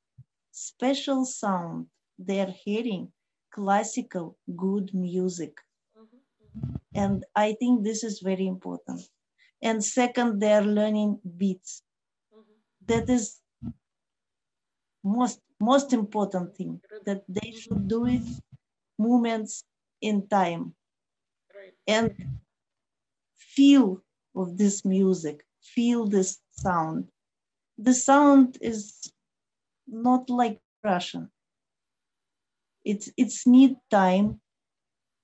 special sound. They are hearing classical, good music. And I think this is very important. And second, they are learning beats. That is most important thing, that they should do it movements in time. Right. And feel of this music, feel this sound. The sound is not like Russian. It's need time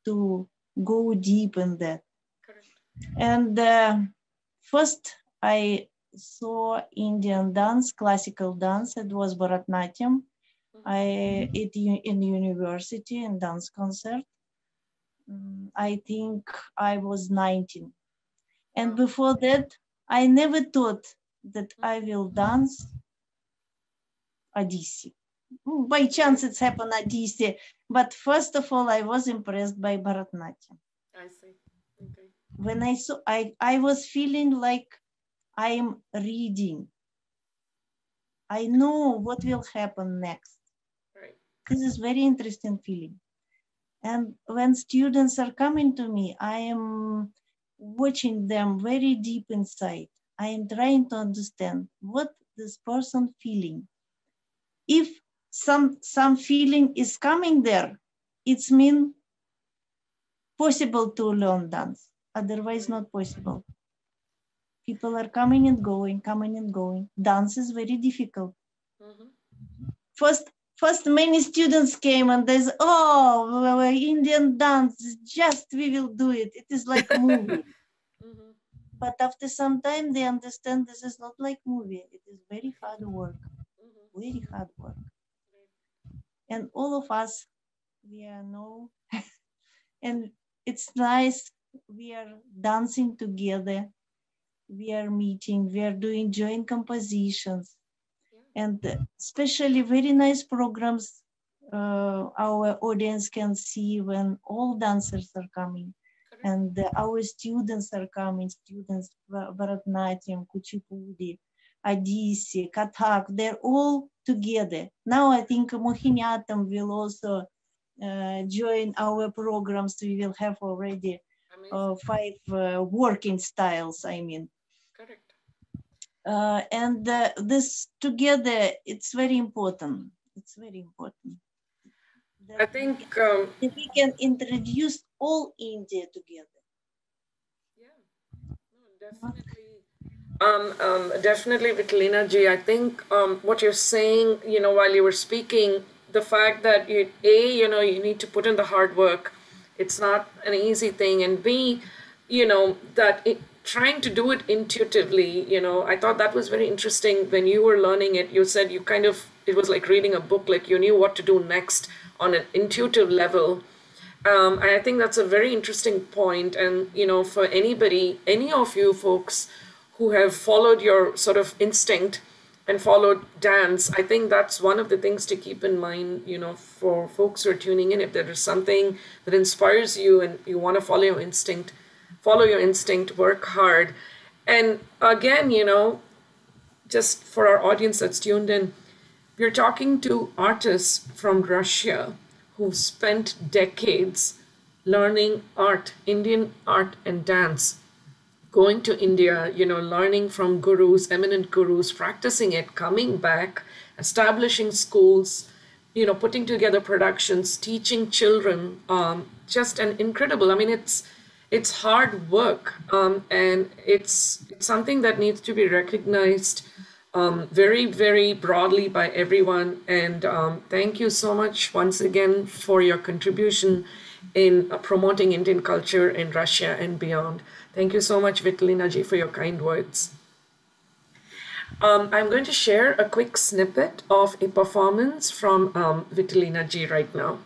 to go deep in that. Correct. And first I saw Indian dance, classical dance. It was Bharatnatyam. In university in dance concert. I think I was 19. And before that, I never thought that I will dance Odissi. By chance it's happened Odissi. But first of all, I was impressed by Bharatnatyam. I see. Okay. When I saw, I was feeling like I am reading. I know what will happen next. Right. This is very interesting feeling. And when students are coming to me, I am watching them very deep inside. I am trying to understand what this person feeling. If some feeling is coming there, it's mean possible to learn dance. Otherwise, not possible. People are coming and going, coming and going. Dance is very difficult. First, many students came and they said, oh, Indian dance, just we will do it. It is like a movie. But after some time, they understand this is not like movie. It is very hard work, very hard work. And all of us, we are know, and it's nice. We are dancing together. We are meeting. We are doing joint compositions. And especially very nice programs our audience can see when all dancers are coming. And our students are coming, students Bharatnatyam, Kuchipudi, Odissi, Kathak, they're all together. Now I think Mohiniyattam will also join our programs. We will have already 5 working styles, I mean. Correct. And this together, it's very important. It's very important. I think that we can introduce all India together. Yeah, no, definitely. Definitely, Hectorina ji. I think what you're saying, while you were speaking, the fact that you need to put in the hard work. It's not an easy thing, and B, that trying to do it intuitively, I thought that was very interesting. When you were learning it, you said it was like reading a book, like you knew what to do next on an intuitive level. I think that's a very interesting point. And, you know, for anybody, any of you folks who have followed your sort of instinct and followed dance, I think that's one of the things to keep in mind, you know, for folks who are tuning in. If there is something that inspires you and you want to follow your instinct, work hard. And again, you know, just for our audience that's tuned in, we're talking to artists from Russia who spent decades learning art, Indian art and dance, going to India, you know, learning from gurus, eminent gurus, practicing it, coming back, establishing schools, you know, putting together productions, teaching children, just an incredible, I mean, it's hard work, and it's something that needs to be recognized very, very broadly by everyone. And thank you so much once again for your contribution in promoting Indian culture in Russia and beyond. Thank you so much, Hectorina ji, for your kind words. I'm going to share a quick snippet of a performance from Hectorina ji right now.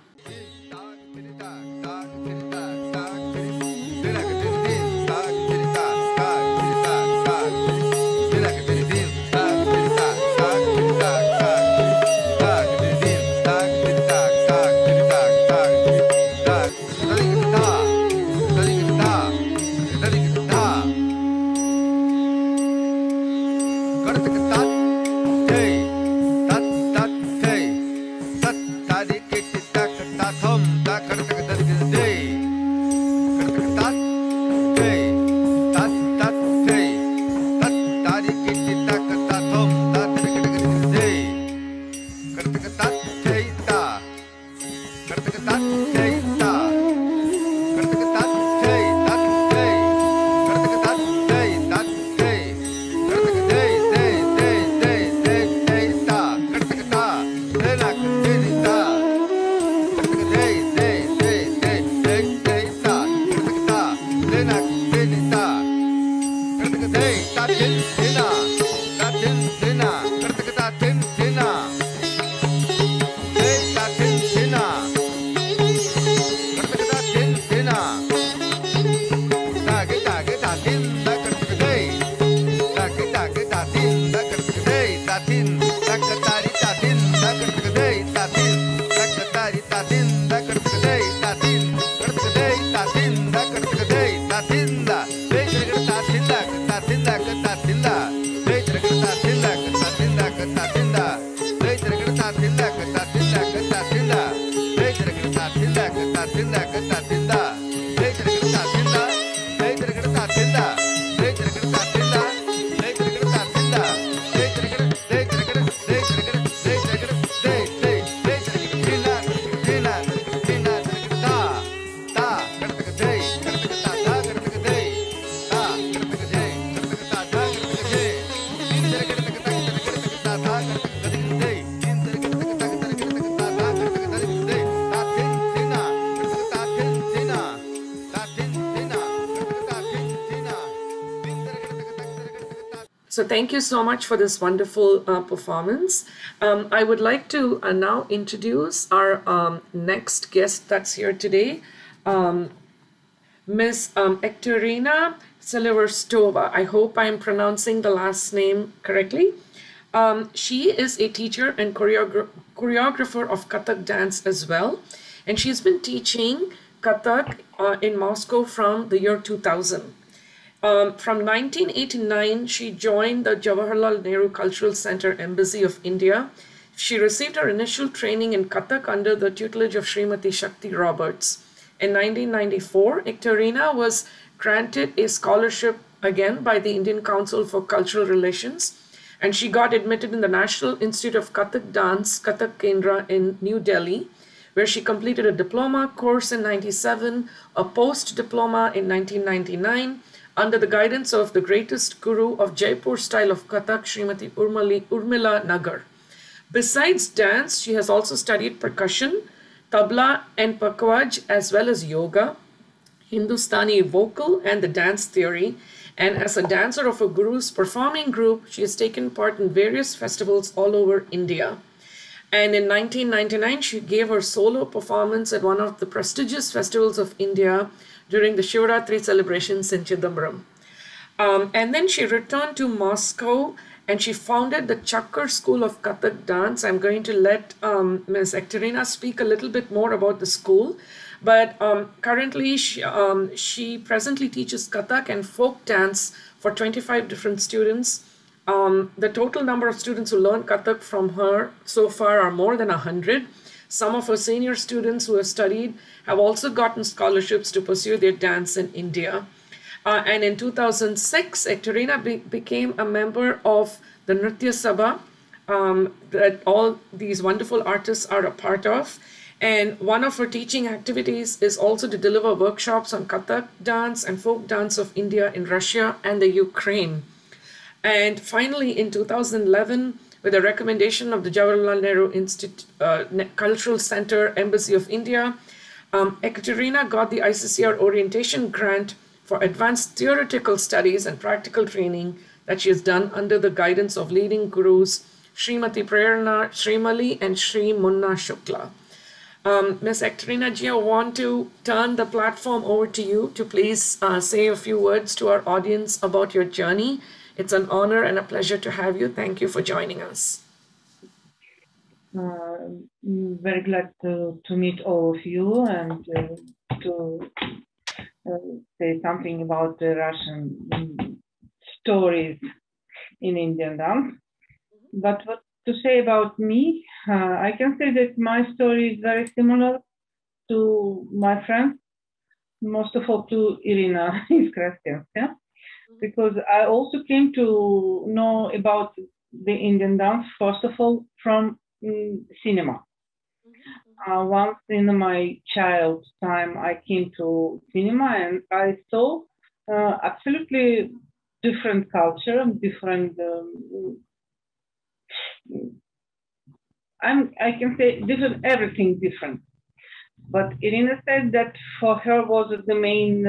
So thank you so much for this wonderful performance. I would like to now introduce our next guest that's here today, Ms. Hectorina Silverstova. I hope I'm pronouncing the last name correctly. She is a teacher and choreographer of Kathak dance as well. And she's been teaching Kathak in Moscow from the year 2000. From 1989, she joined the Jawaharlal Nehru Cultural Center Embassy of India. She received her initial training in Kathak under the tutelage of Srimati Shakti Roberts. In 1994, Hectorina was granted a scholarship again by the Indian Council for Cultural Relations, and she got admitted in the National Institute of Kathak Dance, Kathak Kendra in New Delhi, where she completed a diploma course in 97, a post-diploma in 1999, under the guidance of the greatest guru of Jaipur style of Kathak, Srimati Urmila Nagar. Besides dance, she has also studied percussion, tabla and pakwaj, as well as yoga, Hindustani vocal and the dance theory. And as a dancer of a guru's performing group, she has taken part in various festivals all over India. And in 1999, she gave her solo performance at one of the prestigious festivals of India during the Shivratri celebrations in Chidambaram. And then she returned to Moscow and she founded the Chakar School of Kathak Dance. I'm going to let Ms. Hectorina speak a little bit more about the school. But currently, she presently teaches Kathak and folk dance for 25 different students. The total number of students who learn Kathak from her so far are more than 100. Some of her senior students who have studied have also gotten scholarships to pursue their dance in India. And in 2006, Hectorina became a member of the Nrithya Sabha that all these wonderful artists are a part of. And one of her teaching activities is also to deliver workshops on Kathak dance and folk dance of India in Russia and the Ukraine. And finally, in 2011, with a recommendation of the Jawaharlal Nehru Institute, Cultural Center, Embassy of India, Hectorina got the ICCR orientation grant for advanced theoretical studies and practical training that she has done under the guidance of leading gurus Srimati Prerna Srimali and Sri Munna Shukla. Ms. Hectorina ji, I want to turn the platform over to you to please say a few words to our audience about your journey. It's an honor and a pleasure to have you. Thank you for joining us. Very glad to meet all of you and to say something about the Russian stories in Indian dance. But what to say about me, I can say that my story is very similar to my friend, most of all to Irina Iskrestia, because I also came to know about the Indian dance, first of all, from cinema. Once in my child time, I came to cinema and I saw absolutely different culture, different, I can say different, everything different. But Irina said that for her was the main,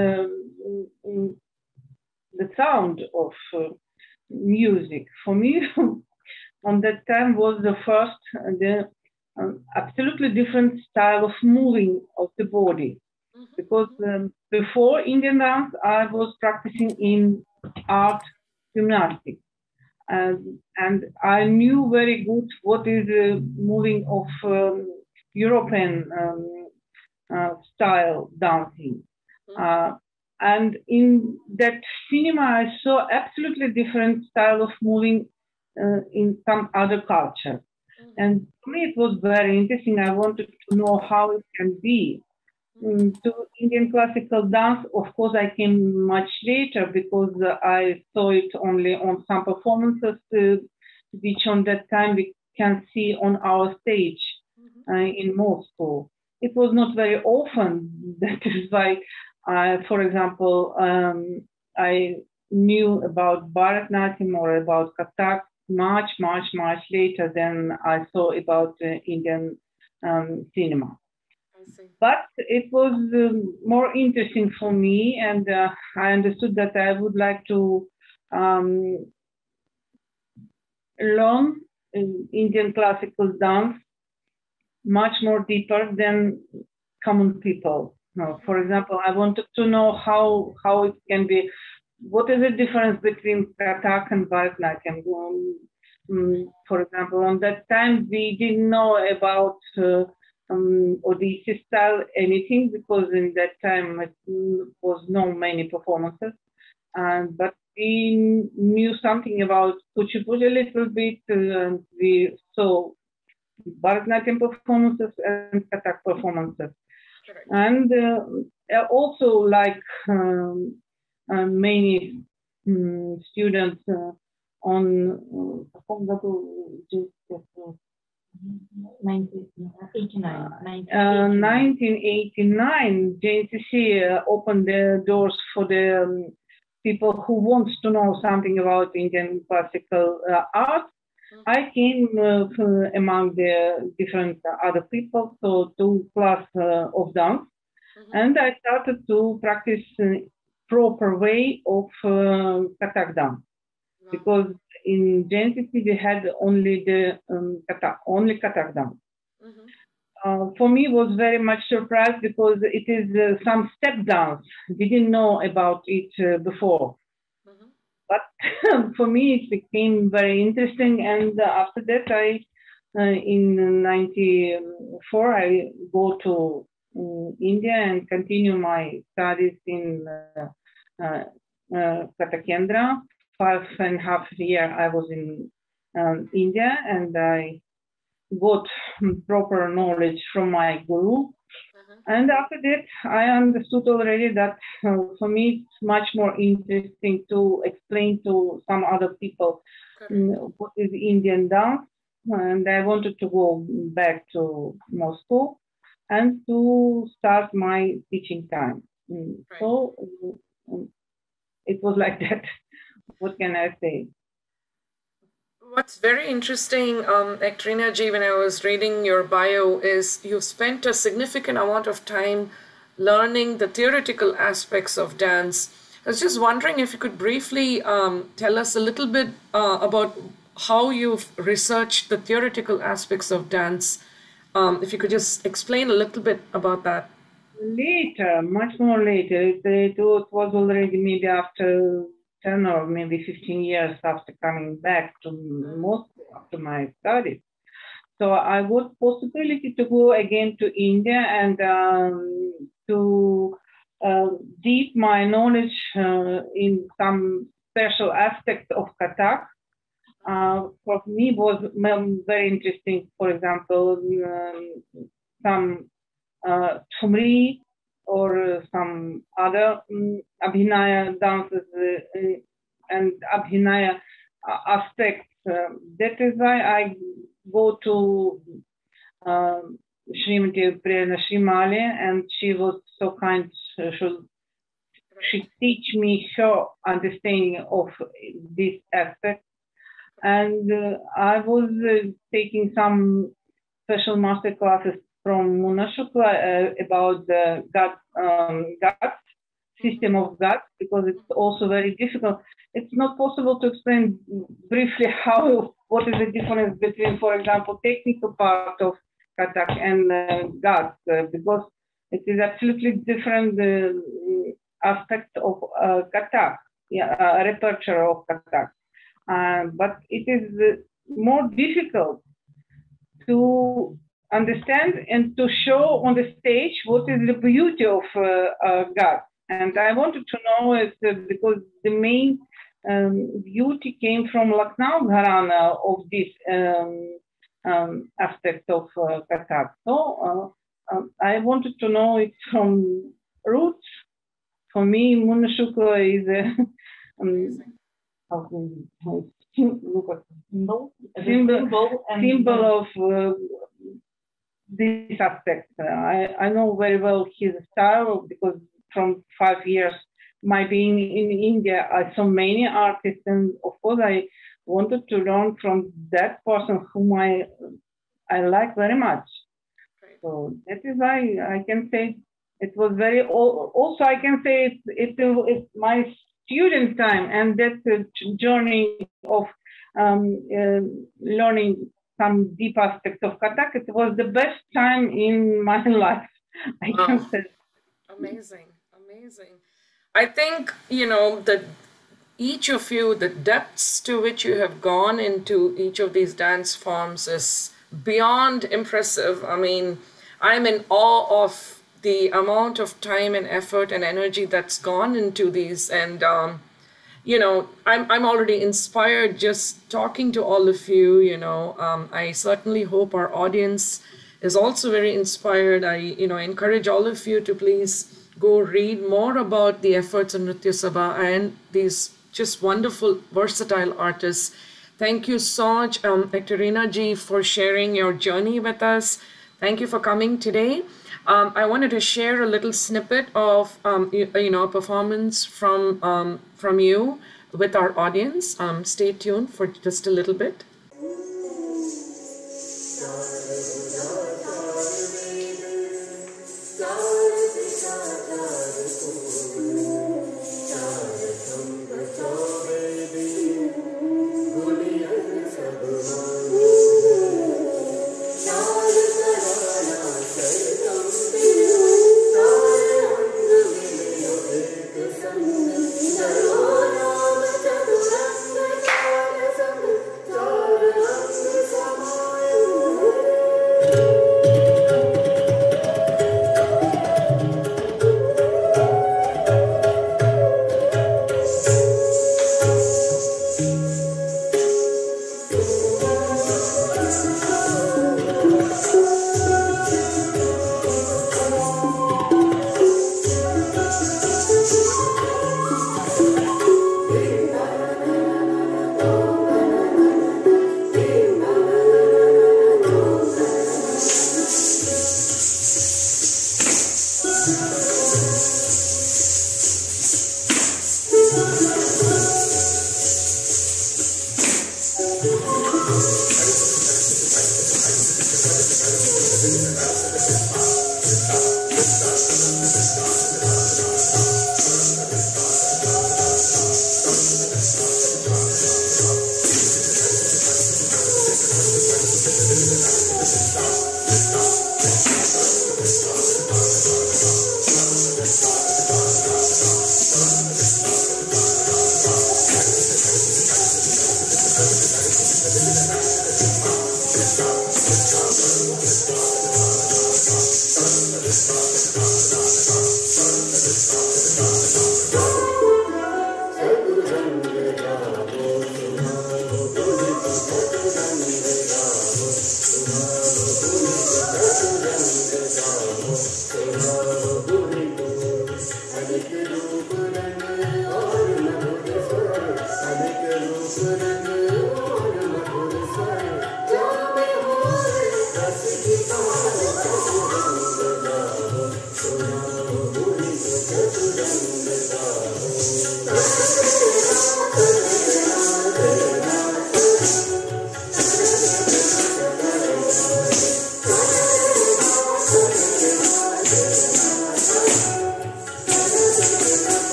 the sound of music. For me, on that time was the first, the absolutely different style of moving of the body. Because before Indian dance, I was practicing in art gymnastics. And I knew very good what is the moving of European style dancing. And in that cinema, I saw absolutely different style of moving in some other culture. And for me, it was very interesting. I wanted to know how it can be. To Indian classical dance, of course, I came much later because I saw it only on some performances, which on that time we can see on our stage in Moscow. It was not very often. That is why, for example, I knew about Bharatanatyam or about Kathak much later than I saw about Indian cinema. But it was more interesting for me, and I understood that I would like to learn Indian classical dance much more deeper than common people. For example, I wanted to know how it can be. What is the difference between Kathak and Bharatanatyam? For example, on that time we didn't know about Odissi style anything, because in that time it was not many performances, but we knew something about Kuchipudi a little bit, and we saw Bharatanatyam performances and Kathak performances. And also, like many students on 1989, JNCC opened the doors for the people who want to know something about Indian classical art. I came among the different other people, so to class of dance, and I started to practice proper way of Kathak dance, because in Genesis we had only the Kathak dance. For me, it was very much surprised because it is some step dance. We didn't know about it before. But for me, it became very interesting. And after that, in '94, I go to India and continue my studies in Kathak. 5.5 years I was in India, and I got proper knowledge from my guru. And after that, I understood already that for me, it's much more interesting to explain to some other people what is Indian dance. And I wanted to go back to Moscow and to start my teaching time. So it was like that. What can I say? What's very interesting, Hectorina ji, when I was reading your bio, is you've spent a significant amount of time learning the theoretical aspects of dance. I was just wondering if you could briefly tell us a little bit about how you've researched the theoretical aspects of dance. If you could just explain a little bit about that. Later, much more later. It was already maybe after 10 or maybe 15 years after coming back to Moscow after my studies. So I got possibility to go again to India and to deep my knowledge in some special aspects of Kathak. For me was very interesting, for example, some Thumri or some other Abhinaya dances and Abhinaya aspects. That is why I go to Srimati Prerna Shrimali, and she was so kind. She teach me her understanding of this aspect. And I was taking some special master classes from Muna Shukla about the God system of God, because it's also very difficult. It's not possible to explain briefly what is the difference between, for example, technical part of Kathak and God, because it is absolutely different aspect of Kathak, repertoire of Kathak. But it is more difficult to understand and to show on the stage what is the beauty of God. And I wanted to know it because the main beauty came from Lucknow Gharana of this aspect of Kathak. So I wanted to know it from roots. For me, Muna Shukla is a symbol of this aspect. I know very well his style because from 5 years my being in India, I saw many artists, and of course I wanted to learn from that person whom I like very much. So that is why I can say it was very, also I can say it's my student time, and that journey of learning some deep aspects of Kathak, it was the best time in my life, I can say. Amazing, amazing. I think, that each of you, the depths to which you have gone into each of these dance forms is beyond impressive. I mean, I'm in awe of the amount of time and effort and energy that's gone into these. And, I'm already inspired just talking to all of you. I certainly hope our audience is also very inspired. I encourage all of you to please go read more about the efforts of Nritya Sabha and these just wonderful, versatile artists. Thank you so much, Hectorina ji, for sharing your journey with us. Thank you for coming today. I wanted to share a little snippet of, a performance from you with our audience. Stay tuned for just a little bit. Guli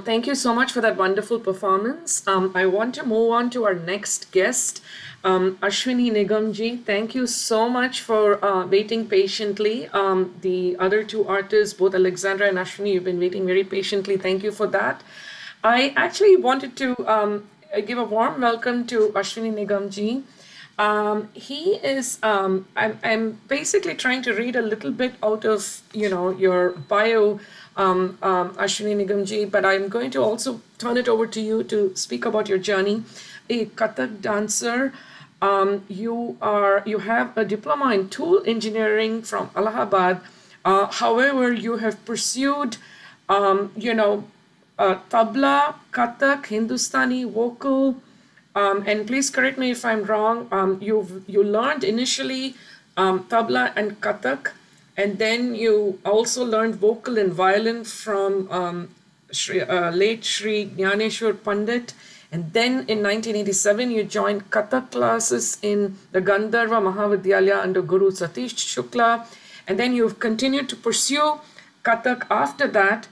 Thank you so much for that wonderful performance. I want to move on to our next guest, Ashwini Negamji. Thank you so much for waiting patiently. The other two artists, both Alexandra and Ashwini, you've been waiting very patiently. Thank you for that. I actually wanted to give a warm welcome to Ashwini Negamji. He is, I'm basically trying to read a little bit out of, your bio, Ashwini Negamji, but I'm going to also turn it over to you to speak about your journey. A Kathak dancer, you have a diploma in tool engineering from Allahabad. However, you have pursued, tabla, Kathak, Hindustani, vocal, and please correct me if I'm wrong. You learned initially tabla and Kathak, and then you also learned vocal and violin from late Shri Jnaneshwar Pandit. And then in 1987, you joined Kathak classes in the Gandharva Mahavidyalaya under Guru Satish Shukla. And then you've continued to pursue Kathak after that.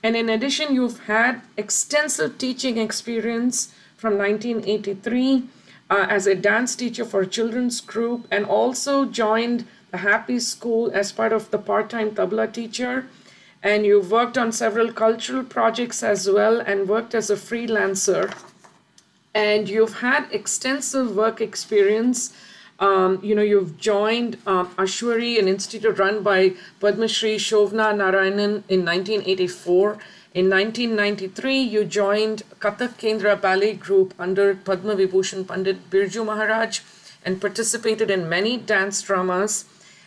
And in addition, you've had extensive teaching experience from 1983 as a dance teacher for a children's group, and also joined the Happy School as part of the part-time tabla teacher. And you've worked on several cultural projects as well and worked as a freelancer. And you've had extensive work experience. You've joined Ashwari, an institute run by Padma Shri Shovna Narayanan in 1984. In 1993, you joined Kathak Kendra Ballet Group under Padma Vibhushan Pandit Birju Maharaj and participated in many dance dramas.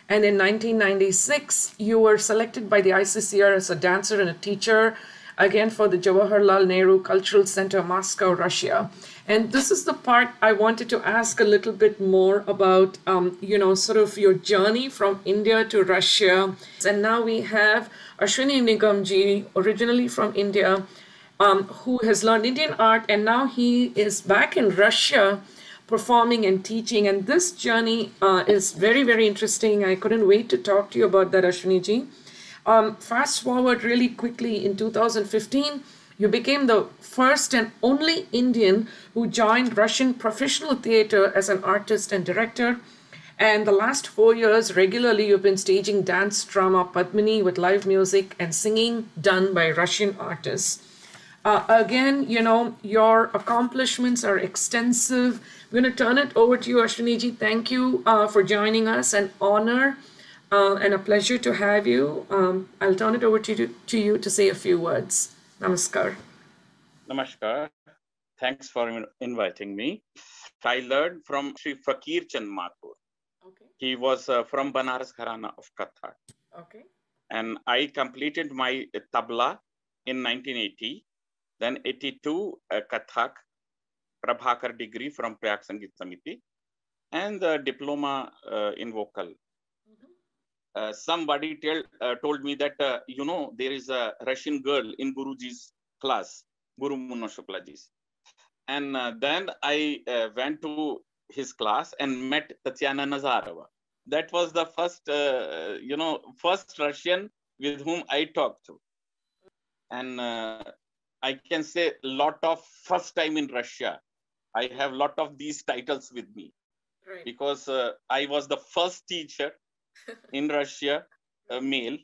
And in 1996, you were selected by the ICCR as a dancer and a teacher, again for the Jawaharlal Nehru Cultural Center, Moscow, Russia. And this is the part I wanted to ask a little bit more about, sort of your journey from India to Russia. And now we have Ashwini Negamji, originally from India. who has learned Indian art, and now he is back in Russia performing and teaching. And this journey is very, very interesting. I couldn't wait to talk to you about that, Ashwini ji. Fast forward really quickly, in 2015, you became the first and only Indian who joined Russian professional theater as an artist and director. And the last 4 years, regularly, you've been staging dance drama Padmini with live music and singing done by Russian artists. Again, you know, your accomplishments are extensive. I'm going to turn it over to you, Ashwini ji. Thank you for joining us. An honor and a pleasure to have you. I'll turn it over to you to say a few words. Namaskar. Namaskar. Thanks for inviting me. I learned from Sri Fakir Chand Mathur. Okay. He was from Banaras Gharana of Kathak. Okay. And I completed my tabla in 1980. Then 82 Kathak, Prabhakar degree from Prayag Sangeet Samiti, and the diploma in vocal. Somebody told me that, you know, there is a Russian girl in Guruji's class, Guru Munna Shuklaji's. And then I went to his class and met Tatiana Nazarova. That was the first, you know, first Russian with whom I talked to. And I can say a lot of first time in Russia. I have a lot of these titles with me. Right. Because I was the first teacher in Russia, male.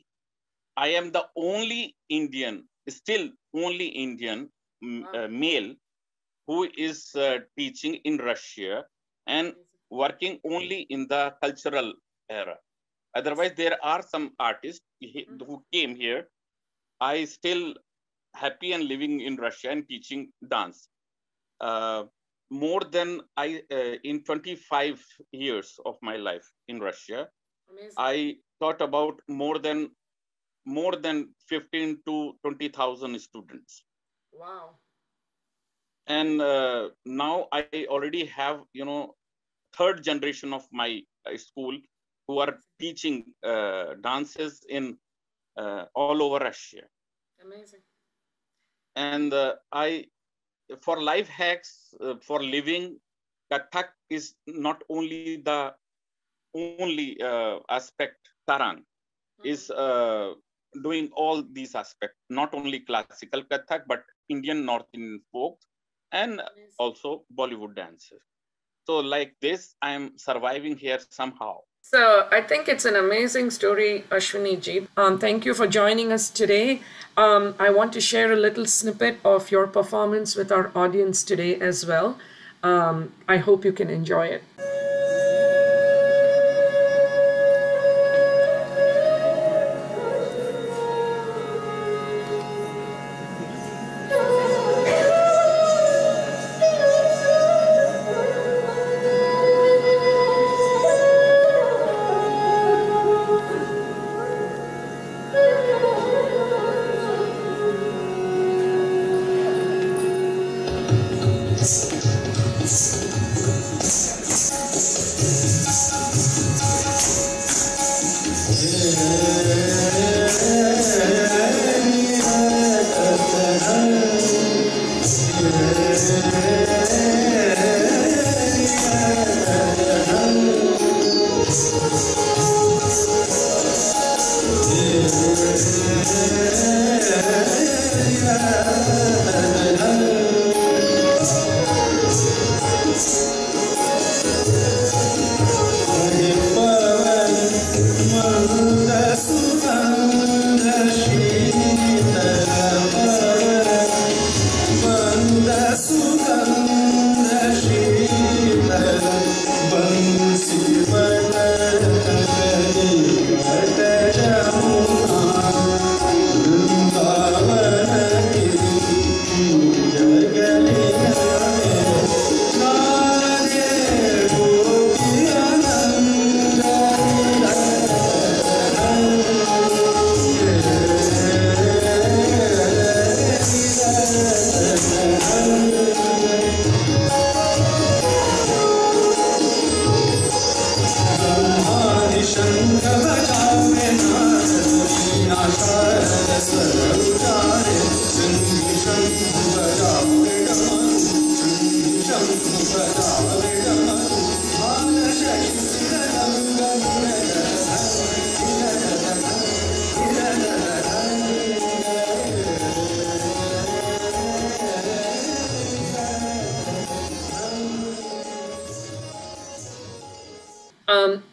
I am the only Indian, still only Indian male who is teaching in Russia and working only in the cultural era. Otherwise, there are some artists who came here. I still happy and living in Russia and teaching dance. More than in 25 years of my life in Russia, Amazing. I taught about more than 15 to 20,000 students. Wow. And now I already have, you know, third generation of my school who are teaching dances in all over Russia. Amazing. And for life hacks, for living, Kathak is not only the only aspect. Tarang is doing all these aspects, not only classical Kathak, but Indian North Indian folk and also Bollywood dances. So like this, I'm surviving here somehow. So I think it's an amazing story, Ashwini ji. Thank you for joining us today. I want to share a little snippet of your performance with our audience today as well. I hope you can enjoy it.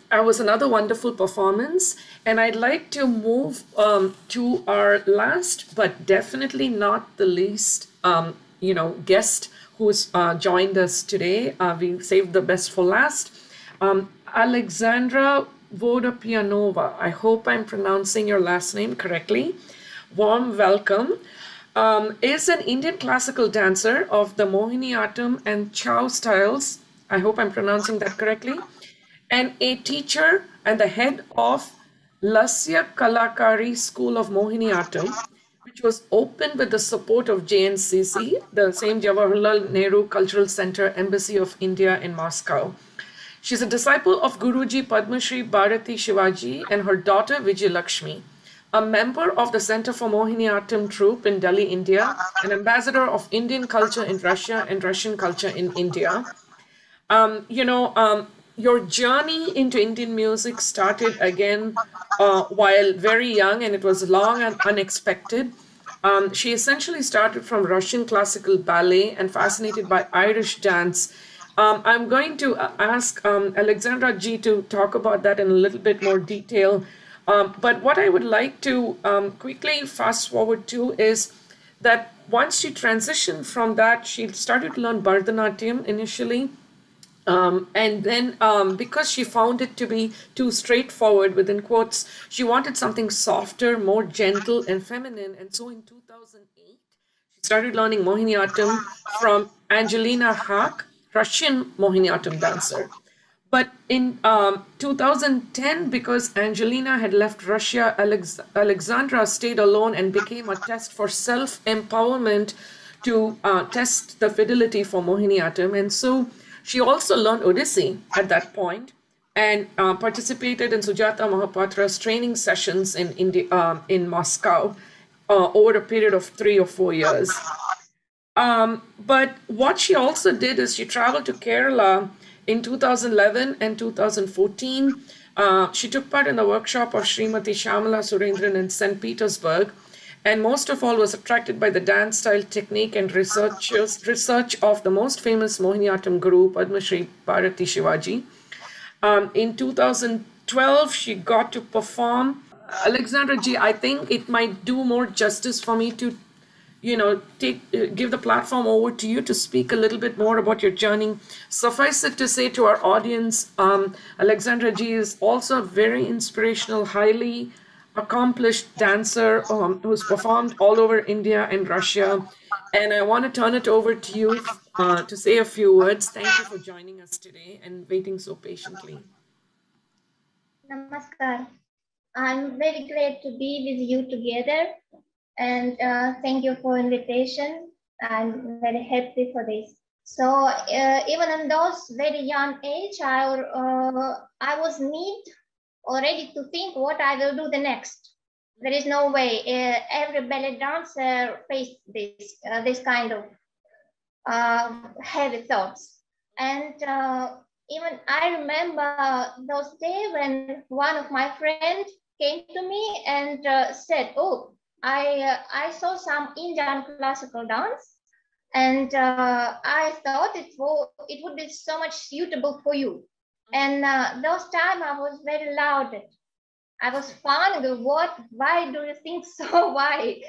That was another wonderful performance, and I'd like to move to our last, but definitely not the least, guest who's joined us today. We saved the best for last. Alexandra Vodapianova. I hope I'm pronouncing your last name correctly. Warm welcome. Is an Indian classical dancer of the Mohiniyattam and Chow styles. I hope I'm pronouncing that correctly. And a teacher and the head of Lasya Kalakari School of Mohiniyattam, which was opened with the support of JNCC, the same Jawaharlal Nehru Cultural Center, Embassy of India in Moscow. She's a disciple of Guruji Padma Shri Bharati Shivaji and her daughter Vijayalakshmi, a member of the Center for Mohiniyattam troupe in Delhi, India, an ambassador of Indian culture in Russia and Russian culture in India. Your journey into Indian music started again while very young, and it was long and unexpected. She essentially started from Russian classical ballet and fascinated by Irish dance. I'm going to ask Alexandra Ji to talk about that in a little bit more detail. But what I would like to quickly fast forward to is that once she transitioned from that, she started to learn Bharatanatyam initially. And then because she found it to be too straightforward, within quotes, she wanted something softer, more gentle and feminine. And so in 2008, she started learning Mohiniyattam from Angelina Hack, Russian Mohiniyattam dancer. But in 2010, because Angelina had left Russia, Alexandra stayed alone and became a test for self-empowerment to test the fidelity for Mohiniyattam. And so she also learned Odissi at that point and participated in Sujata Mahapatra's training sessions in India, in Moscow over a period of 3 or 4 years. But what she also did is she traveled to Kerala in 2011 and 2014. She took part in the workshop of Srimati Shamala Surendran in St. Petersburg, and most of all was attracted by the dance style, technique, and research of the most famous Mohiniyattam guru, Padma Shri Bharati Shivaji. In 2012, she got to perform. Alexandra Ji, I think it might do more justice for me to, give the platform over to you to speak a little bit more about your journey. Suffice it to say to our audience, Alexandra Ji is also a very inspirational, highly accomplished dancer who's performed all over India and Russia. And I want to turn it over to you to say a few words. Thank you for joining us today and waiting so patiently. Namaskar. I'm very glad to be with you together, and thank you for invitation. I'm very happy for this. So even in those very young age, I was need already to think what I will do the next. There is no way. Every ballet dancer faced this kind of heavy thoughts. And even I remember those days when one of my friends came to me and said, "Oh, I saw some Indian classical dance, and I thought it would be so much suitable for you." And those times I was very loud. I was fun. What? Why do you think so? Why?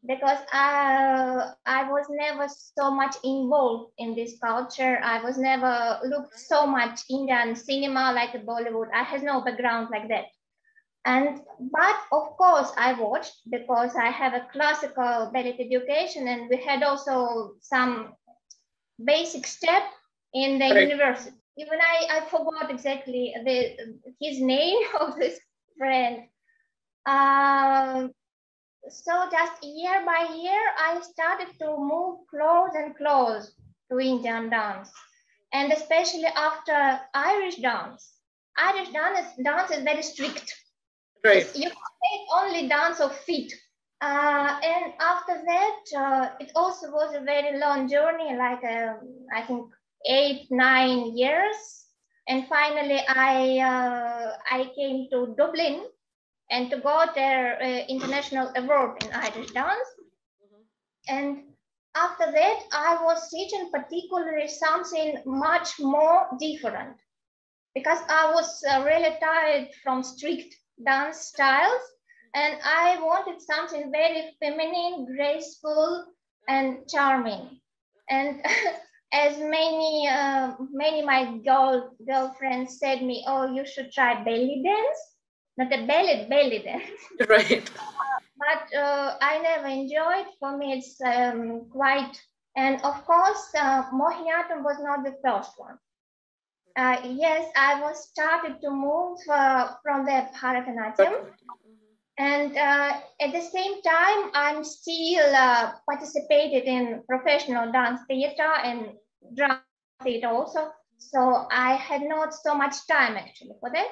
Because I was never so much involved in this culture. I was never looked so much Indian cinema like Bollywood. I had no background like that. But of course I watched because I have a classical ballet education, and we had also some basic step in the university. Even I forgot exactly his name of this friend. So just year by year, I started to move close and close to Indian dance, and especially after Irish dance. Irish dance is very strict. Right. You can take only dance of feet. And after that, it also was a very long journey, like I think 8, 9 years. And finally, I came to Dublin and to go their international award in Irish dance. And after that, I was teaching particularly something much more different, because I was really tired from strict dance styles, and I wanted something very feminine, graceful, and charming. And as many my girlfriends said me, oh, you should try belly dance, not a belly dance. Right. But I never enjoyed. For me, it's quite, and of course, Mohiniyattam was not the first one. Yes, I was started to move from the Bharatanatyam. And at the same time, I'm still participated in professional dance theater and drama theater also. So I had not so much time actually for that.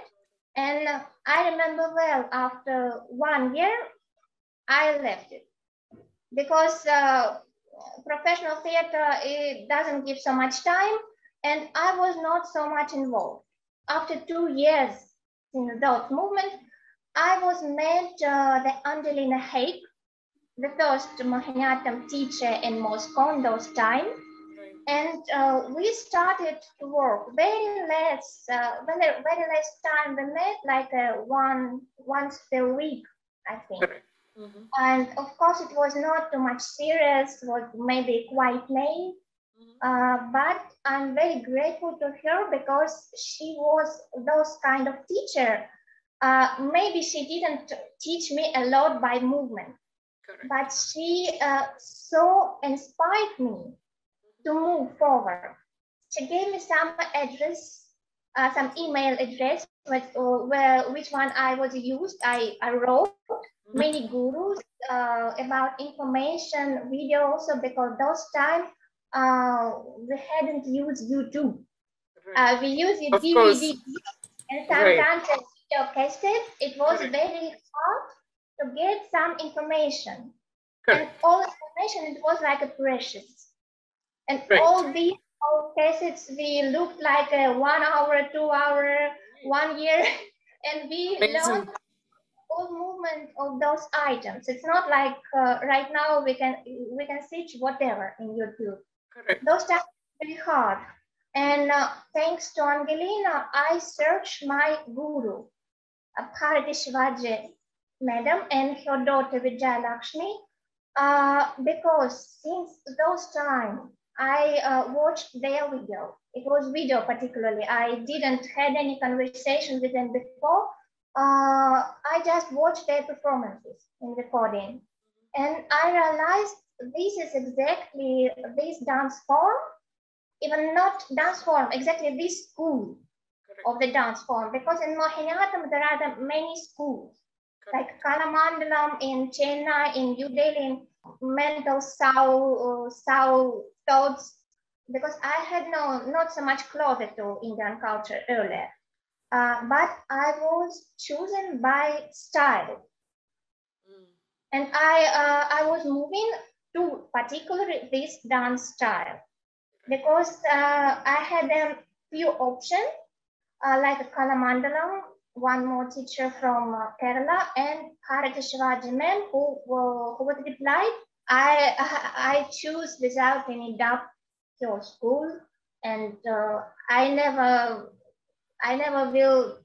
And I remember well, after 1 year, I left it because professional theater, it doesn't give so much time, and I was not so much involved. After 2 years in those movement, I was met the Angelina Haig, the first Mohiniyattam teacher in Moscow in those time. And we started to work very less time. We met like once per week, I think. And of course, it was not too much serious, was maybe quite naive. But I'm very grateful to her because she was those kind of teacher. Maybe she didn't teach me a lot by movement, but she so inspired me to move forward. She gave me some address, some email address, which one I was used. I wrote many gurus about information, video also, because those time we hadn't used YouTube. We used a DVD, and sometimes a video cassette. It was very hard to get some information. And all information, it was like a precious. And all these old cassettes, we looked like a 1 hour, 2 hour, 1 year, and we learned all movement of those items. It's not like right now we can search whatever in YouTube. Those times were very hard. And thanks to Angelina, I searched my guru, Bharati Shivaji madam, and her daughter Vijaya Lakshmi, because since those time I watched their video. It was video particularly. I didn't had any conversation with them before. I just watched their performances in recording, and I realized this is exactly this dance form, even not dance form, exactly this school of the dance form, because in Mohiniyattam there are many schools, like Kalamandalam in Chennai, in New Delhi, in mental south thoughts, because I had not so much closer to Indian culture earlier. But I was chosen by style. And I was moving to particularly this dance style, because I had a few options, like a Kalamandalam, one more teacher from Kerala, and Bharati Shivaji ma'am, who was replied, I choose without any doubt your school, and I never will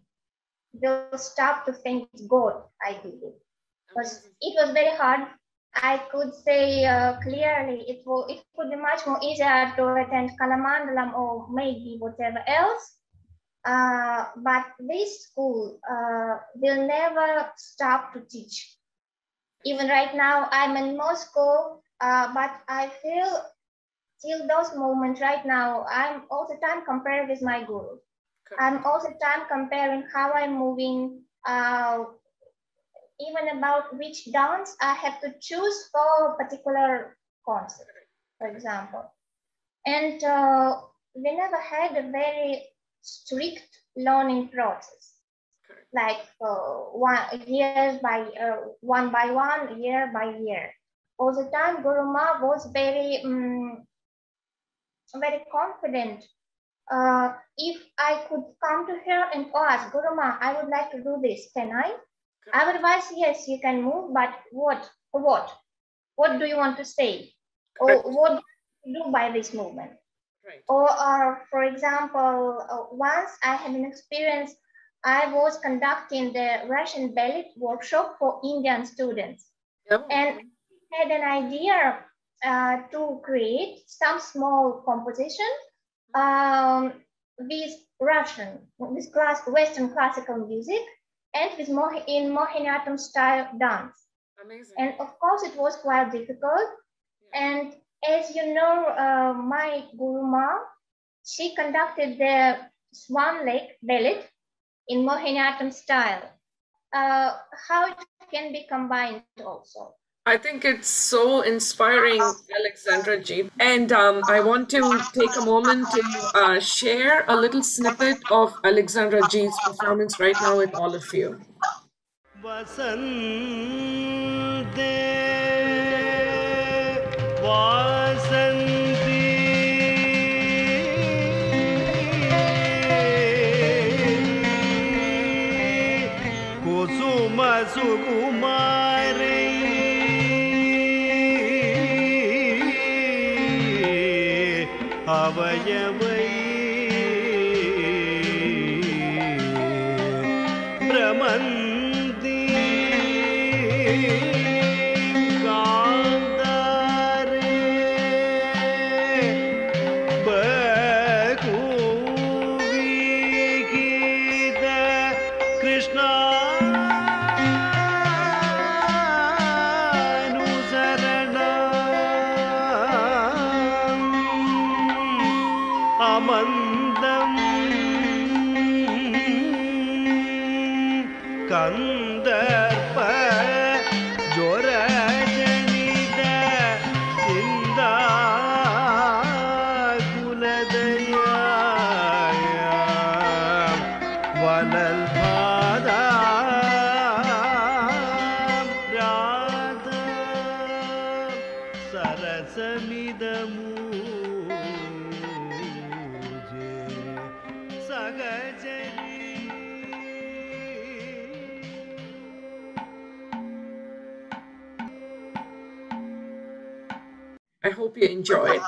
stop to thank God I did it. Because it was very hard. I could say clearly it could be much more easier to attend Kalamandalam or maybe whatever else. But this school will never stop to teach. Even right now, I'm in Moscow, but I feel till those moments right now, I'm all the time comparing with my guru. I'm all the time comparing how I'm moving, even about which dance I have to choose for a particular concert, for example. And we never had a very strict learning process, like one by one, year by year. All the time, Guru Ma was very very confident. If I could come to her and ask, Guruma, I would like to do this, can I? Otherwise, yes, you can move, but what? What do you want to say? Or what do you do by this movement? Right. Or for example, once I had an experience, I was conducting the Russian ballet workshop for Indian students. Yep. And I had an idea to create some small composition with Western classical music and with in Mohiniyattam style dance. Amazing. And of course, it was quite difficult. And as you know, my Guruma, she conducted the Swan Lake ballet in Mohiniyattam style. How it can be combined also. I think it's so inspiring, Alexandra Ji. And I want to take a moment to share a little snippet of Alexandra Ji's performance right now with all of you. I hope you enjoyed.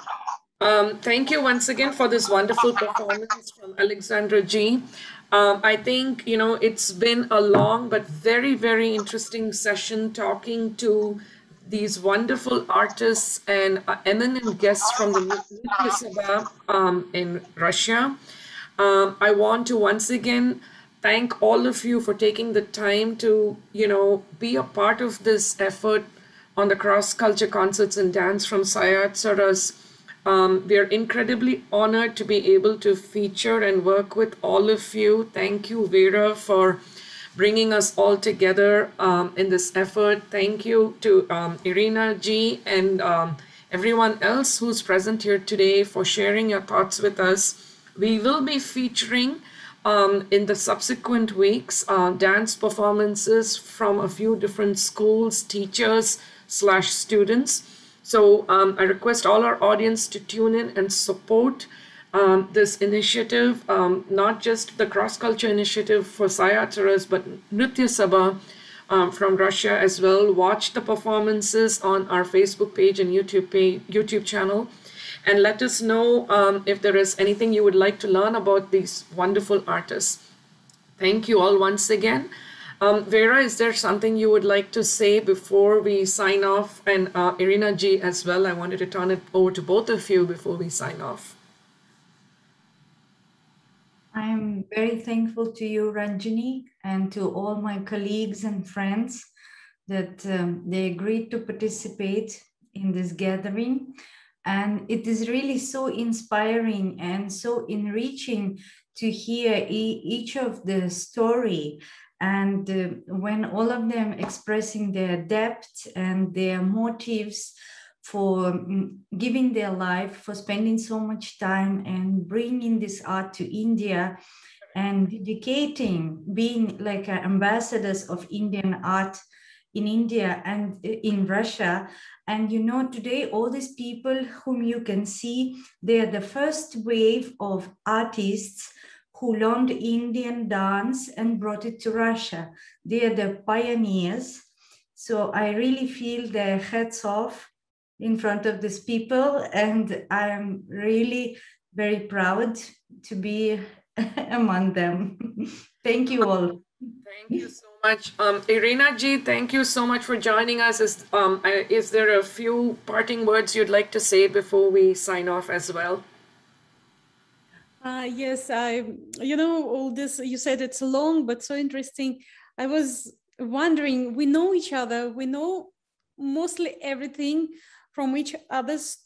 Thank you once again for this wonderful performance from Alexandra Ji. I think, you know, it's been a long but very, very interesting session talking to these wonderful artists and eminent guests from the Nrithya Sabha in Russia. I want to once again thank all of you for taking the time to, you know, be a part of this effort on the cross-culture concerts and dance from SciArtsRUs. We are incredibly honored to be able to feature and work with all of you. Thank you, Vera, for bringing us all together in this effort. Thank you to Irina Ji and everyone else who's present here today for sharing your thoughts with us. We will be featuring in the subsequent weeks dance performances from a few different schools, teachers, / students. So I request all our audience to tune in and support this initiative, not just the cross-culture initiative for SciArtsRUs, but Nrithya Sabha from Russia as well. Watch the performances on our Facebook page and YouTube channel, and let us know if there is anything you would like to learn about these wonderful artists. Thank you all once again. Vera, is there something you would like to say before we sign off? And Irina Ji as well, I wanted to turn it over to both of you before we sign off. I'm very thankful to you, Ranjini, and to all my colleagues and friends that they agreed to participate in this gathering. And it is really so inspiring and so enriching to hear each of the story. And when all of them expressing their depth and their motives for giving their life, for spending so much time and bringing this art to India and dedicating, being like ambassadors of Indian art in India and in Russia. And you know, today, all these people whom you can see, they are the first wave of artists who learned Indian dance and brought it to Russia. They are the pioneers. So I really feel their hats off in front of these people. And I'm really very proud to be among them. Thank you all. Thank you so much. Irina ji, thank you so much for joining us. Is there a few parting words you'd like to say before we sign off as well? Yes, all this, you said it's long, but so interesting. I was wondering, we know each other, we know mostly everything from each other's,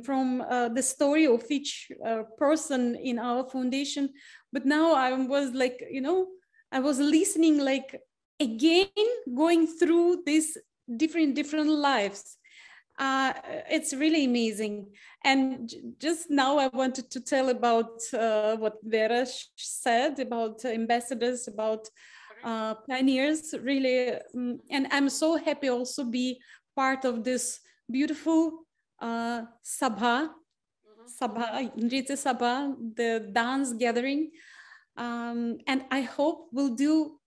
from the story of each person in our foundation. But now I was like, I was listening, like, again, going through these different lives. It's really amazing. And just now I wanted to tell about what Vera said about ambassadors, about pioneers, really. And I'm so happy also be part of this beautiful Sabha, Nritya Sabha, the dance gathering. And I hope we'll do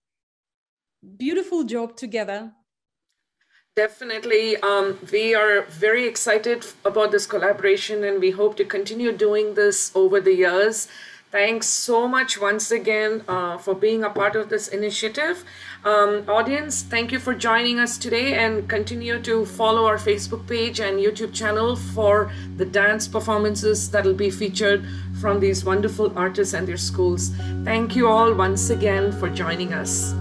beautiful job together. Definitely. We are very excited about this collaboration, and we hope to continue doing this over the years. Thanks so much once again for being a part of this initiative. Audience, thank you for joining us today, and continue to follow our Facebook page and YouTube channel for the dance performances that will be featured from these wonderful artists and their schools. Thank you all once again for joining us.